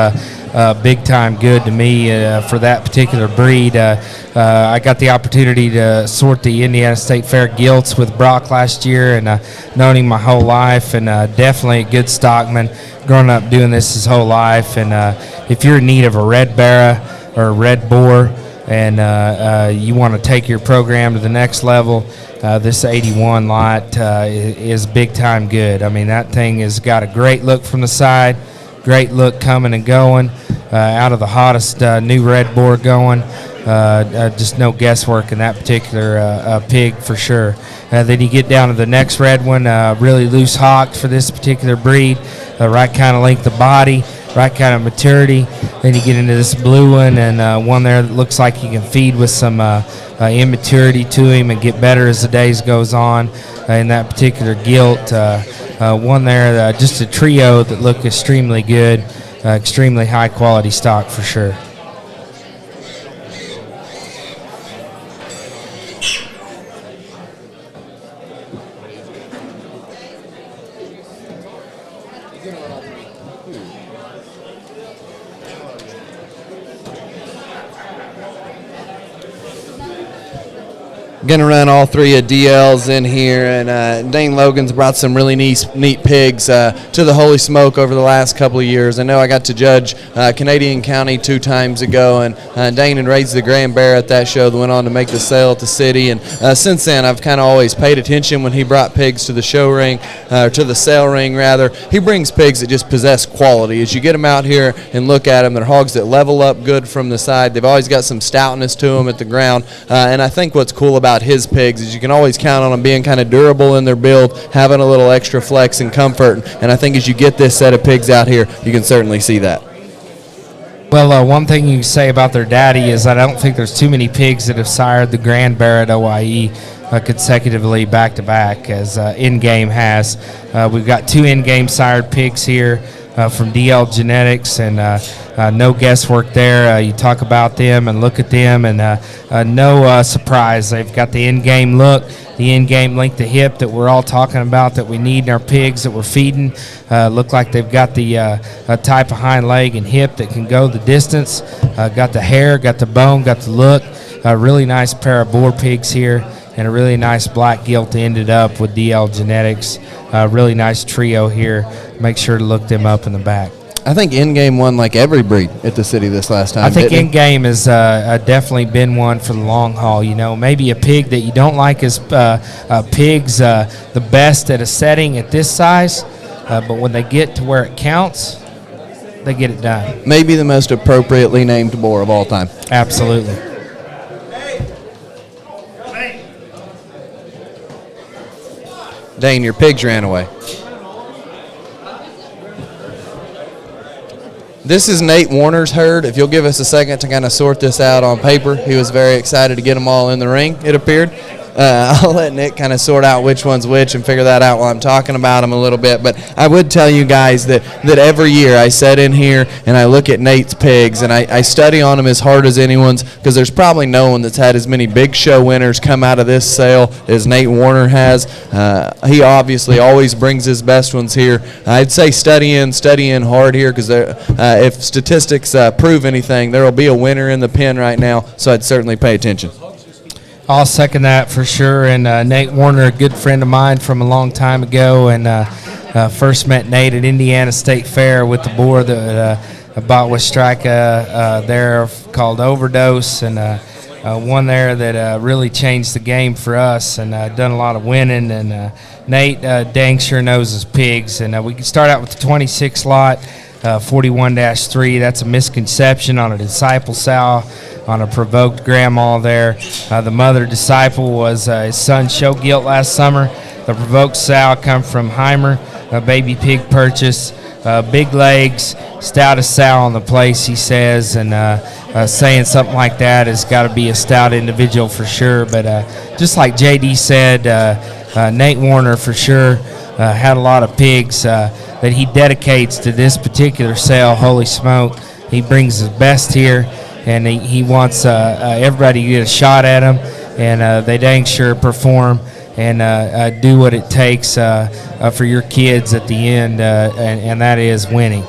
big time good to me for that particular breed. I got the opportunity to sort the Indiana State Fair gilts with Brock last year, and known him my whole life, and definitely a good stockman. Grown up doing this his whole life, and if you're in need of a red barra or a red boar, and you want to take your program to the next level, this 81 lot is big time good. I mean, that thing has got a great look from the side, great look coming and going, out of the hottest new red boar going. Just no guesswork in that particular pig for sure. Then you get down to the next red one, really loose hocked for this particular breed, right kind of length of body, right kind of maturity. Then you get into this blue one, and one there that looks like you can feed with some immaturity to him and get better as the days goes on in that particular gilt. One there, just a trio that look extremely good, extremely high quality stock for sure. Going to run all three of DLs in here, and Dane Logan's brought some really neat pigs to the Holy Smoke over the last couple of years. I know I got to judge Canadian County 2 times ago, and Dane had raised the Grand Bear at that show that went on to make the sale at the city. And since then, I've kind of always paid attention when he brought pigs to the show ring, to the sale ring rather. He brings pigs that just possess quality. As you get them out here and look at them, they're hogs that level up good from the side. They've always got some stoutness to them at the ground, and I think what's cool about his pigs is you can always count on them being kind of durable in their build, having a little extra flex and comfort, and I think as you get this set of pigs out here, you can certainly see that. Well, one thing you can say about their daddy is I don't think there's too many pigs that have sired the Grand Bear at OIE consecutively back-to-back, as In-Game has. We've got 2 In-Game sired pigs here from DL Genetics, and no guesswork there. You talk about them and look at them, and no surprise. They've got the In-Game look, the in-game length of hip that we're all talking about that we need in our pigs that we're feeding. Look like they've got the type of hind leg and hip that can go the distance. Got the hair, got the bone, got the look. A really nice pair of boar pigs here, and a really nice black gilt ended up with DL Genetics. Really nice trio here. Make sure to look them up in the back. I think In-Game won like every breed at the city this last time. I think In-Game has definitely been one for the long haul. You know, maybe a pig that you don't like is pigs the best at a setting at this size, but when they get to where it counts, they get it done. Maybe the most appropriately named boar of all time. Absolutely. Dane, your pigs ran away. This is Nate Warner's herd. If you'll give us a second to kind of sort this out on paper. He was very excited to get them all in the ring, it appeared. I'll let Nick kind of sort out which one's which and figure that out while I'm talking about them a little bit. But I would tell you guys that every year I sit in here and I look at Nate's pigs and I study on them as hard as anyone's, because there's probably no one that's had as many big show winners come out of this sale as Nate Warner has. He obviously always brings his best ones here. I'd say study in hard here, because if statistics prove anything, there will be a winner in the pen right now, so I'd certainly pay attention. I'll second that for sure. And Nate Warner, a good friend of mine from a long time ago, and first met Nate at Indiana State Fair with the boar that I bought with Strika there called Overdose, and one there that really changed the game for us, and done a lot of winning. And Nate dang sure knows his pigs. And we can start out with the 26 lot, 41-3. That's a misconception on a disciple sow, on a provoked grandma there. The mother disciple was his son show gilt last summer. The provoked sow come from Heimer, a baby pig purchase. Big legs, stoutest sow on the place, he says, and saying something like that has got to be a stout individual for sure. But just like JD said, Nate Warner for sure had a lot of pigs that he dedicates to this particular sale. Holy smoke, he brings his best here, and he wants everybody to get a shot at him, and they dang sure perform and do what it takes for your kids at the end, and that is winning.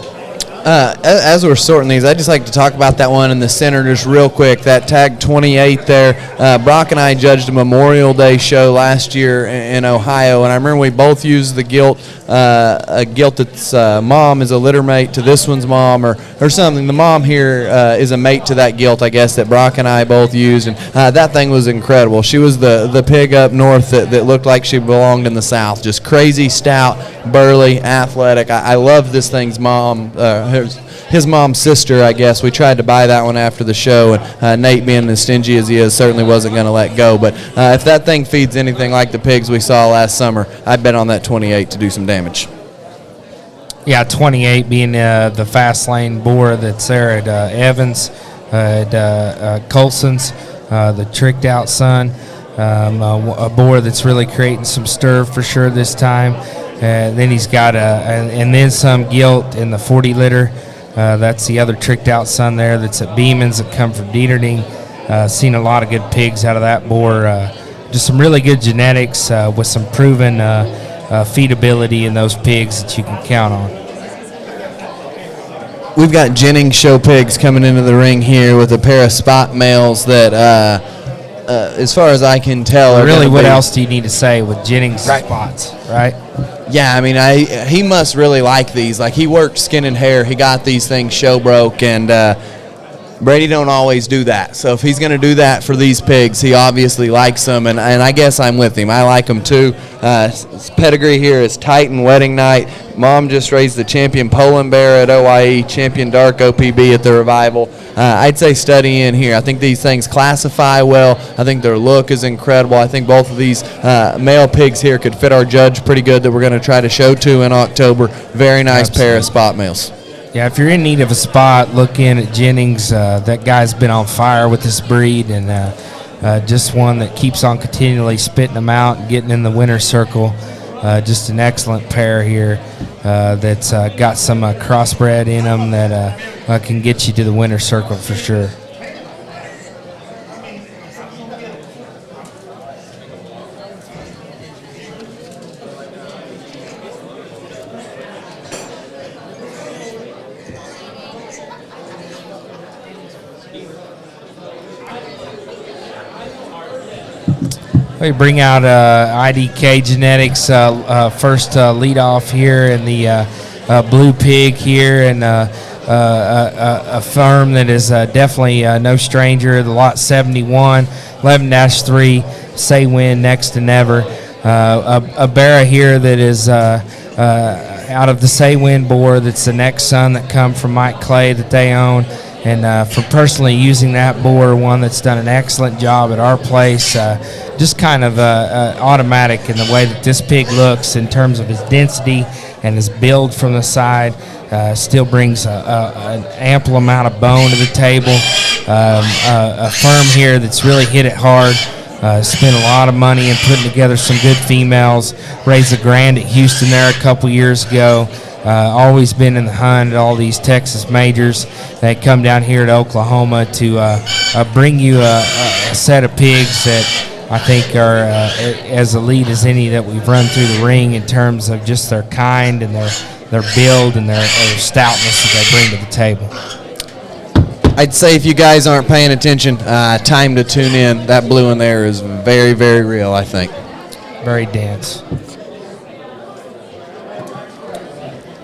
As we're sorting these, I'd just like to talk about that one in the center just real quick, that tag 28 there. Brock and I judged a Memorial Day show last year in Ohio, and I remember we both used the gilt, a gilt that's mom is a litter mate to this one's mom or something. The mom here is a mate to that gilt, I guess, that Brock and I both used, and that thing was incredible. She was the pig up north that looked like she belonged in the South. Just crazy, stout, burly, athletic. I love this thing's mom. His mom's sister, I guess. We tried to buy that one after the show, and Nate, being as stingy as he is, certainly wasn't going to let go. But if that thing feeds anything like the pigs we saw last summer, I bet on that 28 to do some damage. Yeah, 28 being the fast lane boar that's there at Evans, at Colson's, the tricked out son, a boar that's really creating some stir for sure this time. Then he's got and then some gilt in the 40 litter. That's the other tricked out son there that's at Beeman's that come from Dieterding. Seen a lot of good pigs out of that boar. Just some really good genetics with some proven feedability in those pigs that you can count on. We've got Jennings show pigs coming into the ring here with a pair of spot males that, as far as I can tell, really, what else do you need to say with Jennings spots, right? Yeah, I mean, he must really like these. Like, he worked skin and hair. He got these things show broke, and Brady don't always do that. So if he's going to do that for these pigs, he obviously likes them, and I guess I'm with him. I like them too. His pedigree here is Titan Wedding Night. Mom just raised the champion Poland Bear at OIE, champion Dark OPB at the Revival. I'd say study in here. I think these things classify well. I think their look is incredible. I think both of these male pigs here could fit our judge pretty good that we're going to try to show to in October. Very nice pair of spot males. Yeah, if you're in need of a spot, look in at Jennings. That guy's been on fire with this breed, and just one that keeps on continually spitting them out and getting in the winner's circle. Just an excellent pair here that's got some crossbred in them that can get you to the winner's circle for sure. We bring out IDK Genetics first lead off here in the Blue Pig here, and a firm that is definitely no stranger. The lot 71, 11-3, Say Win, Next to Never. A Barra here that is out of the Say Win boar. That's the next son that come from Mike Clay that they own. And for personally using that boar, one that's done an excellent job at our place, just kind of automatic in the way that this pig looks in terms of his density and his build from the side. Still brings an ample amount of bone to the table. A firm here that's really hit it hard. Spent a lot of money in putting together some good females. Raised a grand at Houston there a couple years ago. Always been in the hunt at all these Texas majors. They come down here to Oklahoma to bring you a set of pigs that I think are as elite as any that we've run through the ring in terms of just their kind and their build and their stoutness that they bring to the table. I'd say if you guys aren't paying attention, time to tune in. That blue in there is very, very real, I think. Very dense.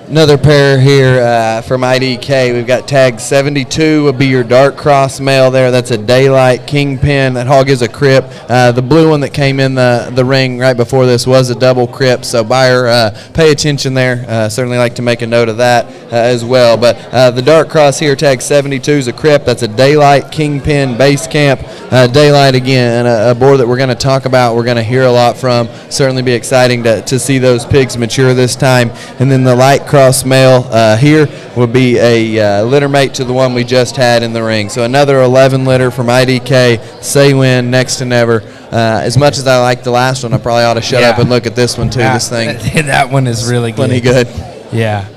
Another pair here from IDK. We've got tag 72 would be your dark cross male there. That's a Daylight Kingpin. That hog is a crip. The blue one that came in the ring right before this was a double crip. So buyer, pay attention there. Certainly like to make a note of that as well. But the dark cross here, tag 72 is a crip. That's a Daylight Kingpin base camp. Daylight again, a boar that we're going to talk about. We're going to hear a lot from. Certainly be exciting to see those pigs mature this time. And then the light cross male here will be a litter mate to the one we just had in the ring. So another 11 litter from IDK, Say Win, Next to Never. As much as I like the last one, I probably ought to shut up and look at this one too. This thing, that one is really good. Plenty good. Yeah,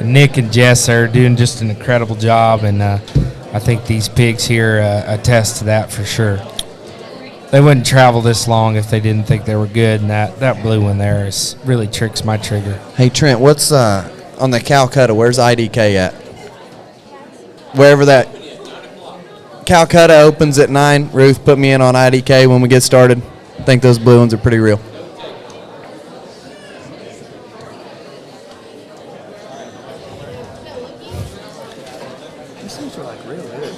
Nick and Jess are doing just an incredible job, and I think these pigs here attest to that for sure. They wouldn't travel this long if they didn't think they were good, and that blue one there is really tricks my trigger. Hey Trent, what's on the Calcutta? Where's IDK at? Wherever that Calcutta opens at 9. Ruth, put me in on IDK when we get started. I think those blue ones are pretty real. These things are like real good.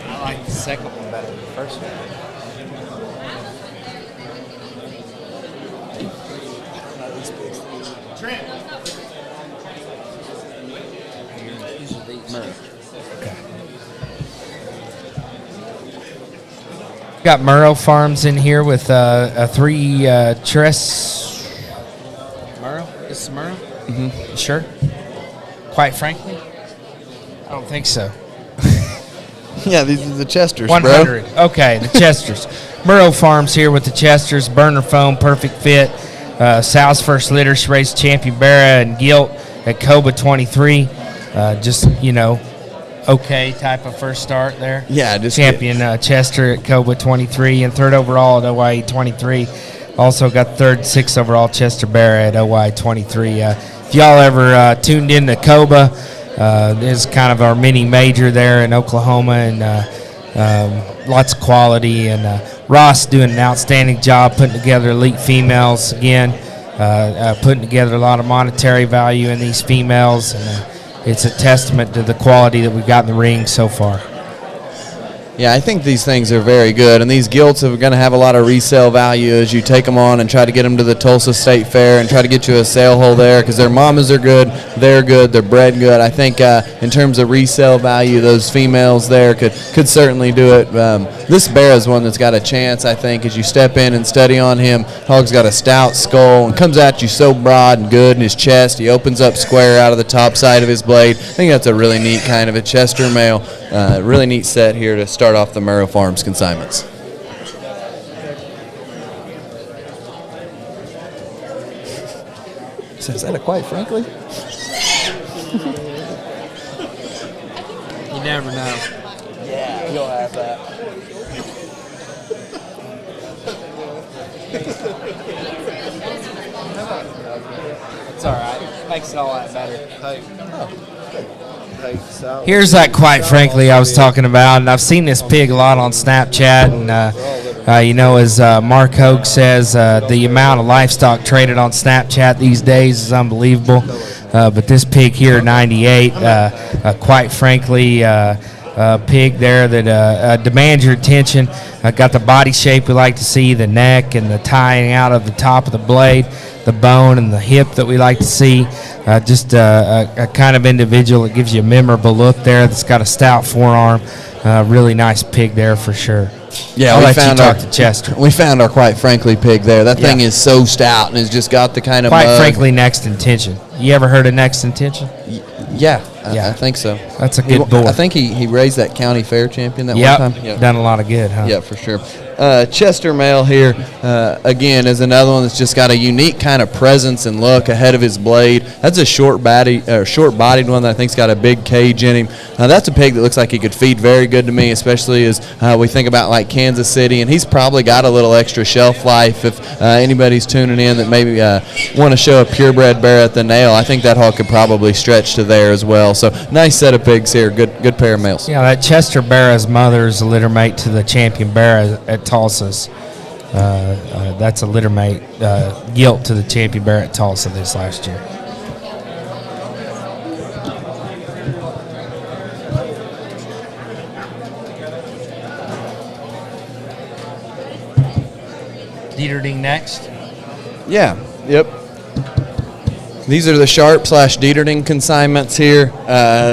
I like the second one better than the first one. Got Murrow Farms in here with a 3 Tress. Murrow? This is Murrow? Mm-hmm. Sure? Quite frankly, I don't think so. Yeah, these are the Chesters, 100. bro. Okay, the Chesters. Murrow Farms here with the Chesters. Burner foam, perfect fit. Sal's first litter. She raised Champion Barra and Gilt at Coba 23. Just, okay type of first start there. Yeah, just Champion Chester at Coba 23 and third overall at OY 23. Also got third, 6th overall Chester Barra at OY 23. If y'all ever tuned in to Coba, this is kind of our mini major there in Oklahoma, and lots of quality. And Ross doing an outstanding job putting together elite females again, putting together a lot of monetary value in these females, and it's a testament to the quality that we've got in the ring so far. Yeah, I think these things are very good, and these gilts are going to have a lot of resale value as you take them on and try to get them to the Tulsa State Fair and try to get you a sale hole there because their mamas are good, they're bred good. I think in terms of resale value, those females there could certainly do it. This bear is one that's got a chance, I think, as you step in and study on him. Hog's got a stout skull and comes at you so broad and good in his chest. He opens up square out of the top side of his blade. I think that's a really neat kind of a Chester male. Really neat set here to start off the Murrow Farms consignments. So is that a quite frankly? You never know. Yeah, you'll have that. It's all right. Makes it all that better. Here's that, quite frankly, I was talking about, and I've seen this pig a lot on Snapchat, and you know, as Mark Hogue says, the amount of livestock traded on Snapchat these days is unbelievable. But this pig here, 98, quite frankly, pig there that demands your attention. Got the body shape we like to see, the neck and the tying out of the top of the blade, the bone and the hip that we like to see. Just a kind of individual that gives you a memorable look there, that's got a stout forearm. Really nice pig there for sure. Yeah, I'll we let you found talk our to Chester. We found our quite frankly pig there. That thing is so stout and has just got the kind of Quite mug. frankly, Next Intention. You ever heard of Next Intention? Yeah, Yeah. I think so. That's a good boy. I think he raised that county fair champion that Yep, one time. done a lot of good, huh? Yeah, for sure. Chester male here, again, is another one that's just got a unique kind of presence and look ahead of his blade. That's a short-bodied one that I think's got a big cage in him. That's a pig that looks like he could feed very good to me, especially as we think about like Kansas City, and he's probably got a little extra shelf life. If anybody's tuning in that maybe want to show a purebred bear at the nail, I think that hog could probably stretch to there as well. So nice set of pigs here, good pair of males. Yeah, that Chester Bear's mother is a litter mate to the champion bear at Tulsa's. That's a litter mate gilt to the champion bear at Tulsa this last year. Dieterding next. Yeah, yep. These are the Sharp / Dieterding consignments here.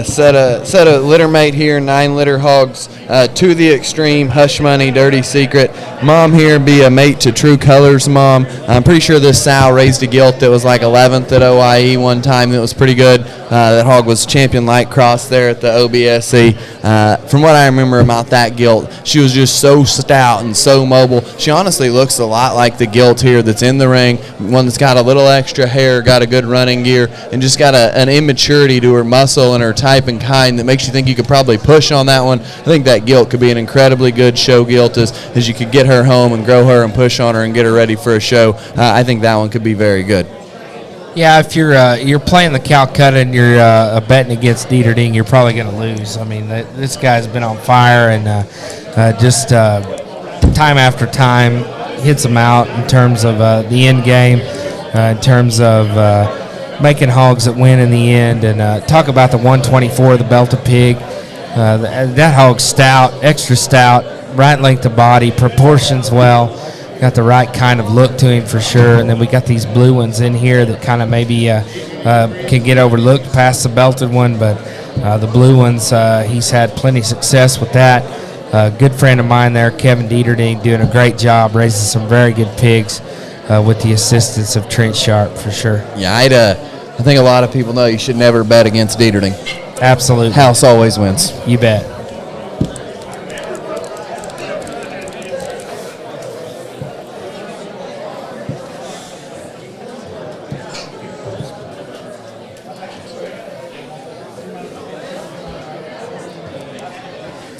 Set a litter mate here, 9 litter hogs to the extreme, Hush Money, Dirty Secret. Mom here be a mate to True Colors mom. I'm pretty sure this sow raised a gilt that was like 11th at OIE one time. That was pretty good. That hog was champion light cross there at the OBSC. From what I remember about that gilt, she was just so stout and so mobile. She honestly looks a lot like the gilt here that's in the ring, one that's got a little extra hair, got a good running gear, and just got an immaturity to her muscle and her type and kind that makes you think you could probably push on that one. I think that gilt could be an incredibly good show gilt as you could get her home and grow her and push on her and get her ready for a show. I think that one could be very good. Yeah, if you're playing the Calcutta and you're betting against Dieterding, you're probably going to lose. I mean, this guy's been on fire and just time after time hits them out in terms of the end game, in terms of making hogs that win in the end. And talk about the 124, the belted pig. That hog's stout, extra stout, right length of body, proportions well. Got the right kind of look to him for sure. And then we got these blue ones in here that kind of maybe can get overlooked past the belted one. But the blue ones, he's had plenty of success with that. Good friend of mine there, Kevin Dieterding, doing a great job raising some very good pigs with the assistance of Trent Sharp for sure. Yeah, I think a lot of people know you should never bet against Dieterding. Absolutely. House always wins. You bet.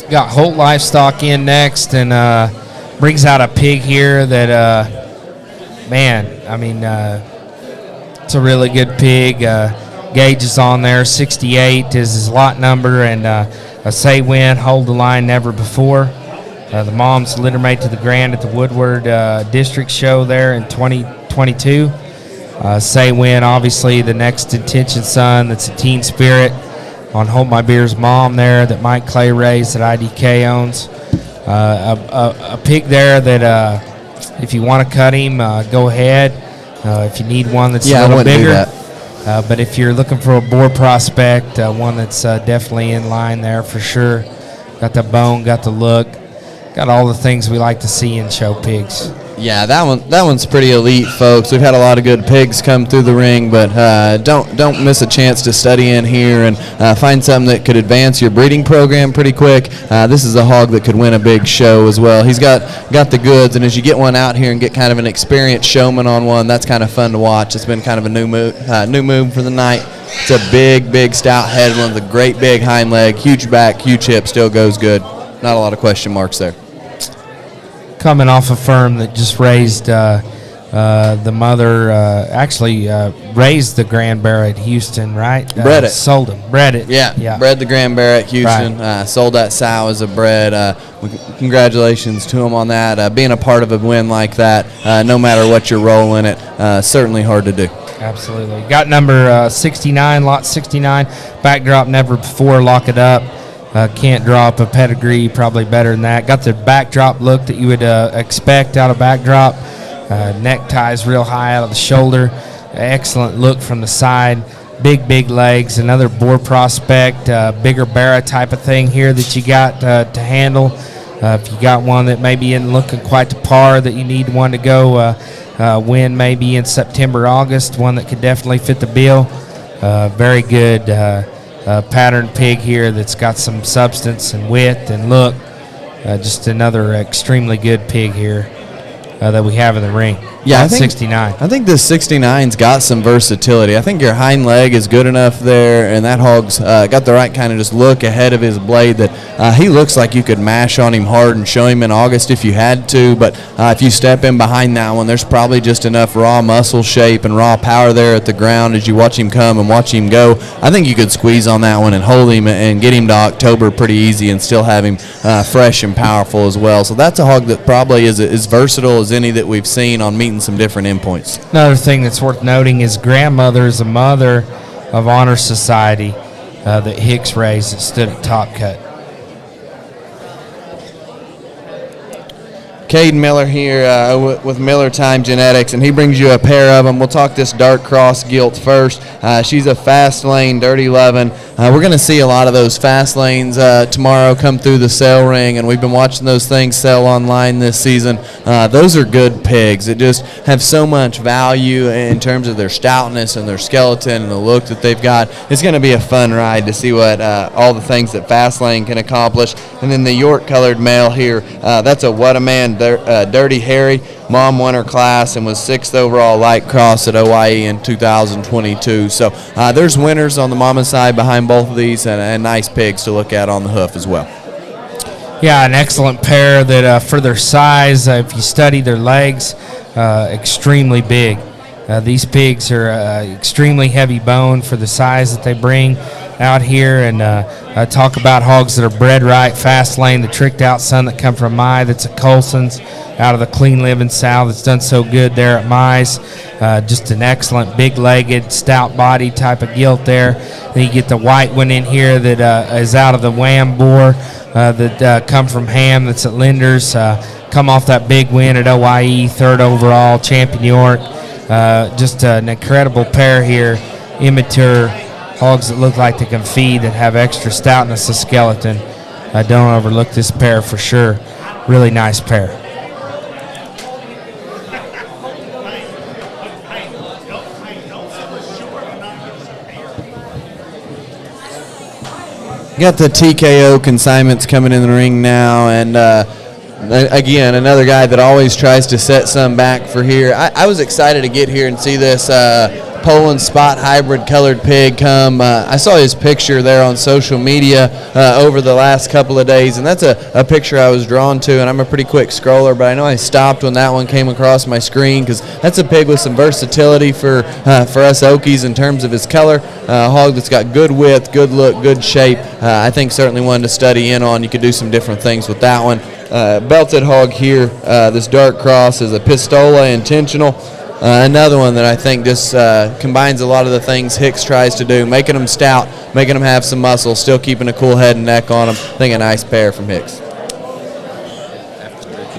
Got Holt Livestock in next and brings out a pig here that, man, I mean, it's a really good pig. Gauge is on there. 68 is his lot number, and a say win, hold the line, never before. The mom's litter mate to the Grand at the Woodward District Show there in 2022. Say win, obviously, the Next Intention son. That's a teen spirit. on Hold My Beer's mom there that Mike Clay raised that IDK owns. A pig there that if you want to cut him, go ahead. If you need one that's a little bigger. But if you're looking for a boar prospect, one that's definitely in line there for sure. Got the bone, got the look, got all the things we like to see in show pigs. Yeah, that one's pretty elite, folks. We've had a lot of good pigs come through the ring, but don't miss a chance to study in here and find something that could advance your breeding program pretty quick. This is a hog that could win a big show as well. He's got the goods, and as you get one out here and get kind of an experienced showman on one, that's kind of fun to watch. It's been kind of a new move for the night. It's a big, stout head, one with a great big hind leg, huge back, huge hip, still goes good. Not a lot of question marks there. Coming off a firm that just raised the mother, raised the Grand Bear at Houston, right? Bred it. Sold him. Bred it. Yeah. Bred the Grand Bear at Houston. Right. Sold that sow as a bred. Congratulations to him on that. Being a part of a win like that, no matter what your role in it, certainly hard to do. Absolutely. Got number 69, lot 69. Backdrop never before. Lock it up. Can't draw up a pedigree, probably better than that. Got the backdrop look that you would expect out of backdrop. Neck ties real high out of the shoulder. Excellent look from the side. Big legs. Another boar prospect, bigger barra type of thing here that you got to handle. If you got one that maybe isn't looking quite to par, that you need one to go win maybe in September, August, one that could definitely fit the bill. Very good pattern pig here that's got some substance and width and look. Just another extremely good pig here that we have in the ring. Yeah, I think 69. I think this 69's got some versatility. I think your hind leg is good enough there, and that hog's got the right kind of just look ahead of his blade that he looks like you could mash on him hard and show him in August if you had to. But if you step in behind that one, there's probably just enough raw muscle shape and raw power there at the ground as you watch him come and watch him go. I think you could squeeze on that one and hold him and get him to October pretty easy and still have him fresh and powerful as well. So that's a hog that probably is as versatile as any that we've seen on meeting some different endpoints. Another thing that's worth noting is grandmother is a mother of Honor Society that Hicks raised that stood at Top Cut. Cade Miller here with Miller Time Genetics, and he brings you a pair of them. We'll talk this dark cross gilt first. She's a fast lane, dirty lovin'. We're going to see a lot of those fast lanes tomorrow come through the sale ring, and we've been watching those things sell online this season. Those are good pigs that just have so much value in terms of their stoutness and their skeleton and the look that they've got. It's going to be a fun ride to see what all the things that fast lane can accomplish. And then the York colored male here, that's a What a Man Dirty Harry. Mom won her class and was 6th overall light cross at OIE in 2022. So there's winners on the mama side behind both of these, and nice pigs to look at on the hoof as well. Yeah, an excellent pair that for their size, if you study their legs, extremely big. These pigs are extremely heavy bone for the size that they bring out here, and talk about hogs that are bred right, fast lane, the tricked out son that come from Mai, that's a Colson's out of the clean living sow that's done so good there at Mai's. Just an excellent big-legged, stout body type of gilt there. Then you get the white one in here that is out of the Wham boar that come from Ham, that's at Linder's. Come off that big win at OIE, 3rd overall, champion York. Just an incredible pair here, immature hogs that look like they can feed and have extra stoutness of skeleton. Don't overlook this pair for sure. Really nice pair. Got the TKO consignments coming in the ring now, and again, another guy that always tries to set some back for here. I was excited to get here and see this Poland spot hybrid colored pig come. I saw his picture there on social media over the last couple of days, and that's a picture I was drawn to, and I'm a pretty quick scroller, but I know I stopped when that one came across my screen because that's a pig with some versatility for us Okies in terms of his color. A hog that's got good width, good look, good shape. I think certainly one to study in on. You could do some different things with that one. Belted hog here, this dark cross is a Pistola intentional. Another one that I think just combines a lot of the things Hicks tries to do, making them stout, making them have some muscle, still keeping a cool head and neck on them. I think a nice pair from Hicks.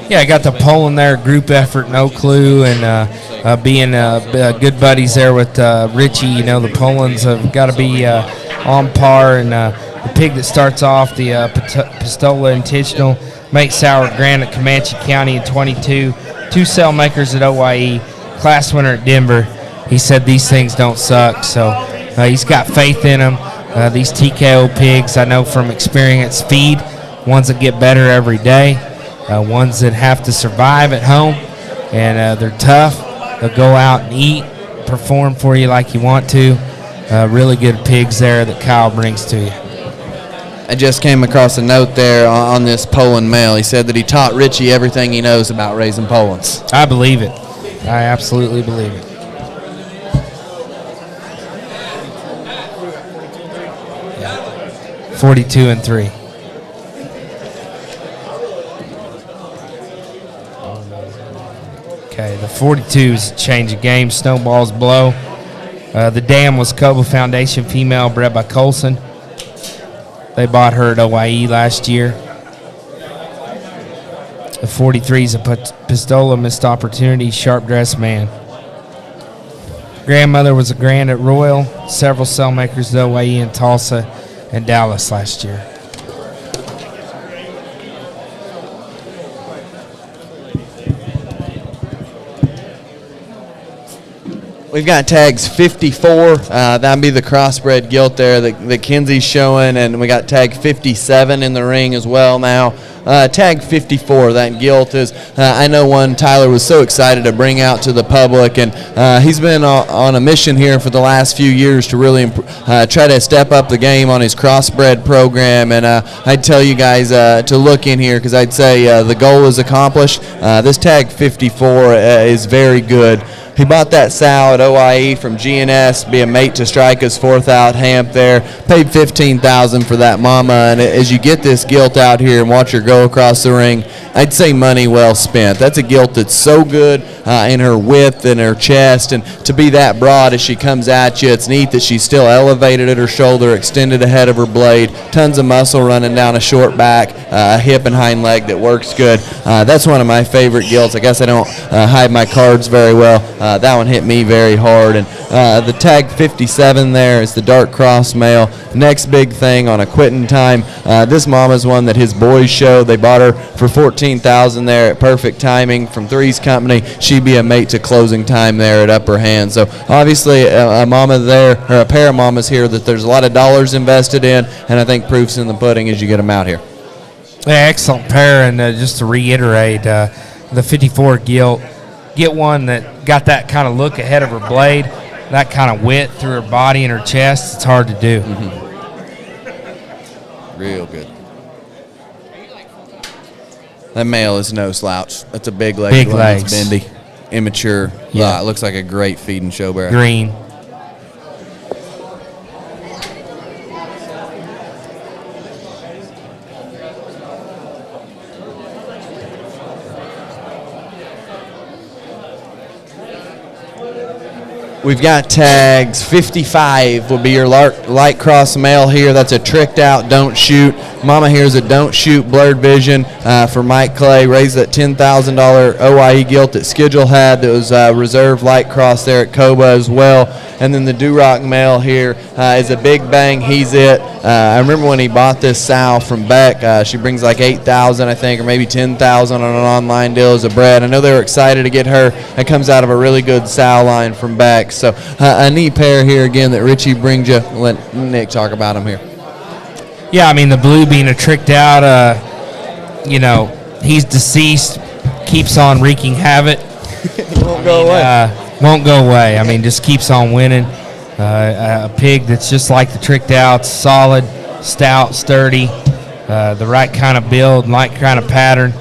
Yeah, I got the pulling there, group effort, no clue, and being good buddies there with Richie. You know, the pullings have got to be on par, and the pig that starts off, the Pistola Intentional, Mate Sour Granite, Comanche County in 22, 2 cell makers at OYE, class winner at Denver. He said these things don't suck, so he's got faith in them. These TKO pigs, I know from experience, feed ones that get better every day. Ones that have to survive at home, and they're tough. They'll go out and eat, perform for you like you want to. Really good pigs there that Kyle brings to you. I just came across a note there on this Poland male. He said that he taught Richie everything he knows about raising Polands. I believe it. I absolutely believe it. Yeah. 42-3. Okay, the 42s change of game. Snowballs blow. The dam was Coba Foundation female bred by Colson. They bought her at OYE last year. The 43's a Pistola, Missed Opportunity, Sharp Dressed Man. Grandmother was a grand at Royal. Several cell makers at OYE in Tulsa and Dallas last year. We've got tags 54. That'd be the crossbred gilt there that Kenzie's showing, and we got tag 57 in the ring as well now. Tag 54, that gilt is, I know one Tyler was so excited to bring out to the public, and he's been on a mission here for the last few years to really try to step up the game on his crossbred program, and I'd tell you guys to look in here because I'd say the goal is accomplished. This tag 54 is very good. He bought that sow at OIE from GNS, be a mate to Strika's 4th out hamp there. Paid $15,000 for that mama, and as you get this gilt out here and watch her go across the ring, I'd say money well spent. That's a gilt that's so good in her width and her chest, and to be that broad as she comes at you, it's neat that she's still elevated at her shoulder, extended ahead of her blade, tons of muscle running down a short back, a hip and hind leg that works good. That's one of my favorite gilts. I guess I don't hide my cards very well. That one hit me very hard. And the tag 57 there is the dark cross male. Next big thing on a quitting time. This mama's one that his boys showed. They bought her for $14,000 there at Perfect Timing from Three's Company. She'd be a mate to closing time there at Upper Hand. So obviously a mama there, or a pair of mamas here that there's a lot of dollars invested in, and I think proof's in the pudding as you get them out here. Yeah, excellent pair, and just to reiterate, the 54 gilt, get one that got that kind of look ahead of her blade, that kind of width through her body and her chest. It's hard to do. Mm-hmm. Real good. That male is no slouch. That's a big leg. Big legs. Bendy, immature. Yeah. It looks like a great feeding show bear. Green. We've got tags 55 will be your light cross male here. That's a tricked out don't shoot. Mama here's a don't shoot blurred vision for Mike Clay. Raised that $10,000 OIE gilt that Schedule had that was reserved light cross there at Coba as well. And then the Duroc male here is a big bang. He's it. I remember when he bought this sow from Beck. She brings like $8,000 I think, or maybe $10,000 on an online deal as a bred. I know they were excited to get her. It comes out of a really good sow line from Beck. So a neat pair here again that Richie brings you. Let Nick talk about them here. Yeah, I mean, the blue being a tricked out, he's deceased, keeps on wreaking havoc. Won't go away. Won't go away. I mean, just keeps on winning. A pig that's just like the tricked outs, solid, stout, sturdy, the right kind of build, right kind of pattern.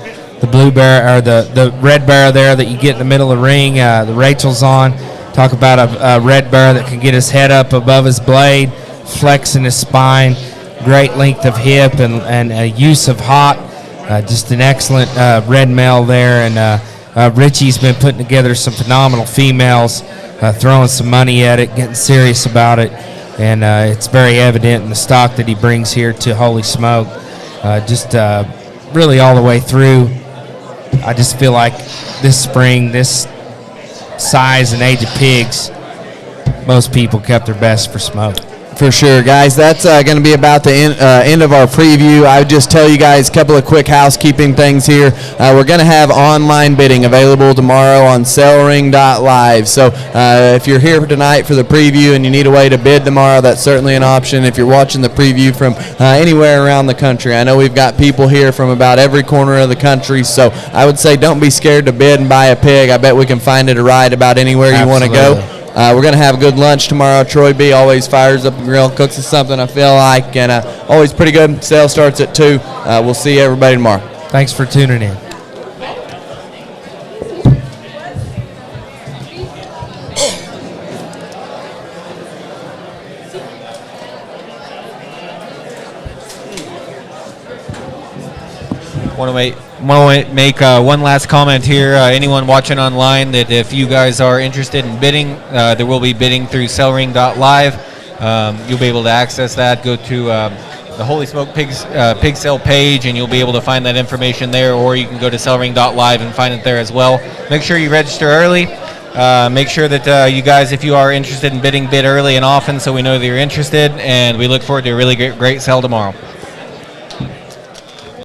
The blue bear, or the red bear there that you get in the middle of the ring, the Rachel's on. Talk about a red bear that can get his head up above his blade, flexing his spine. Great length of hip and use of hop. Just an excellent red male there, and Richie's been putting together some phenomenal females, throwing some money at it, getting serious about it, and it's very evident in the stock that he brings here to Holy Smoke. Just really all the way through. I just feel like this spring, this size and age of pigs, most people kept their best for smoke. For sure, guys. That's going to be about the end of our preview. I would just tell you guys a couple of quick housekeeping things here. We're going to have online bidding available tomorrow on sellring.live. So if you're here tonight for the preview and you need a way to bid tomorrow, that's certainly an option. If you're watching the preview from anywhere around the country, I know we've got people here from about every corner of the country. So I would say don't be scared to bid and buy a pig. I bet we can find it a ride about anywhere you want to go. We're going to have a good lunch tomorrow. Troy B always fires up the grill, cooks us something, I feel like, and always pretty good. Sale starts at 2. We'll see everybody tomorrow. Thanks for tuning in. Want to make one last comment here. Anyone watching online, that if you guys are interested in bidding, there will be bidding through sellring.live. You'll be able to access that. Go to the Holy Smoke pig sale page, and you'll be able to find that information there, or you can go to sellring.live and find it there as well. Make sure you register early. Make sure that you guys, if you are interested in bidding, bid early and often so we know that you're interested, and we look forward to a really great sale tomorrow.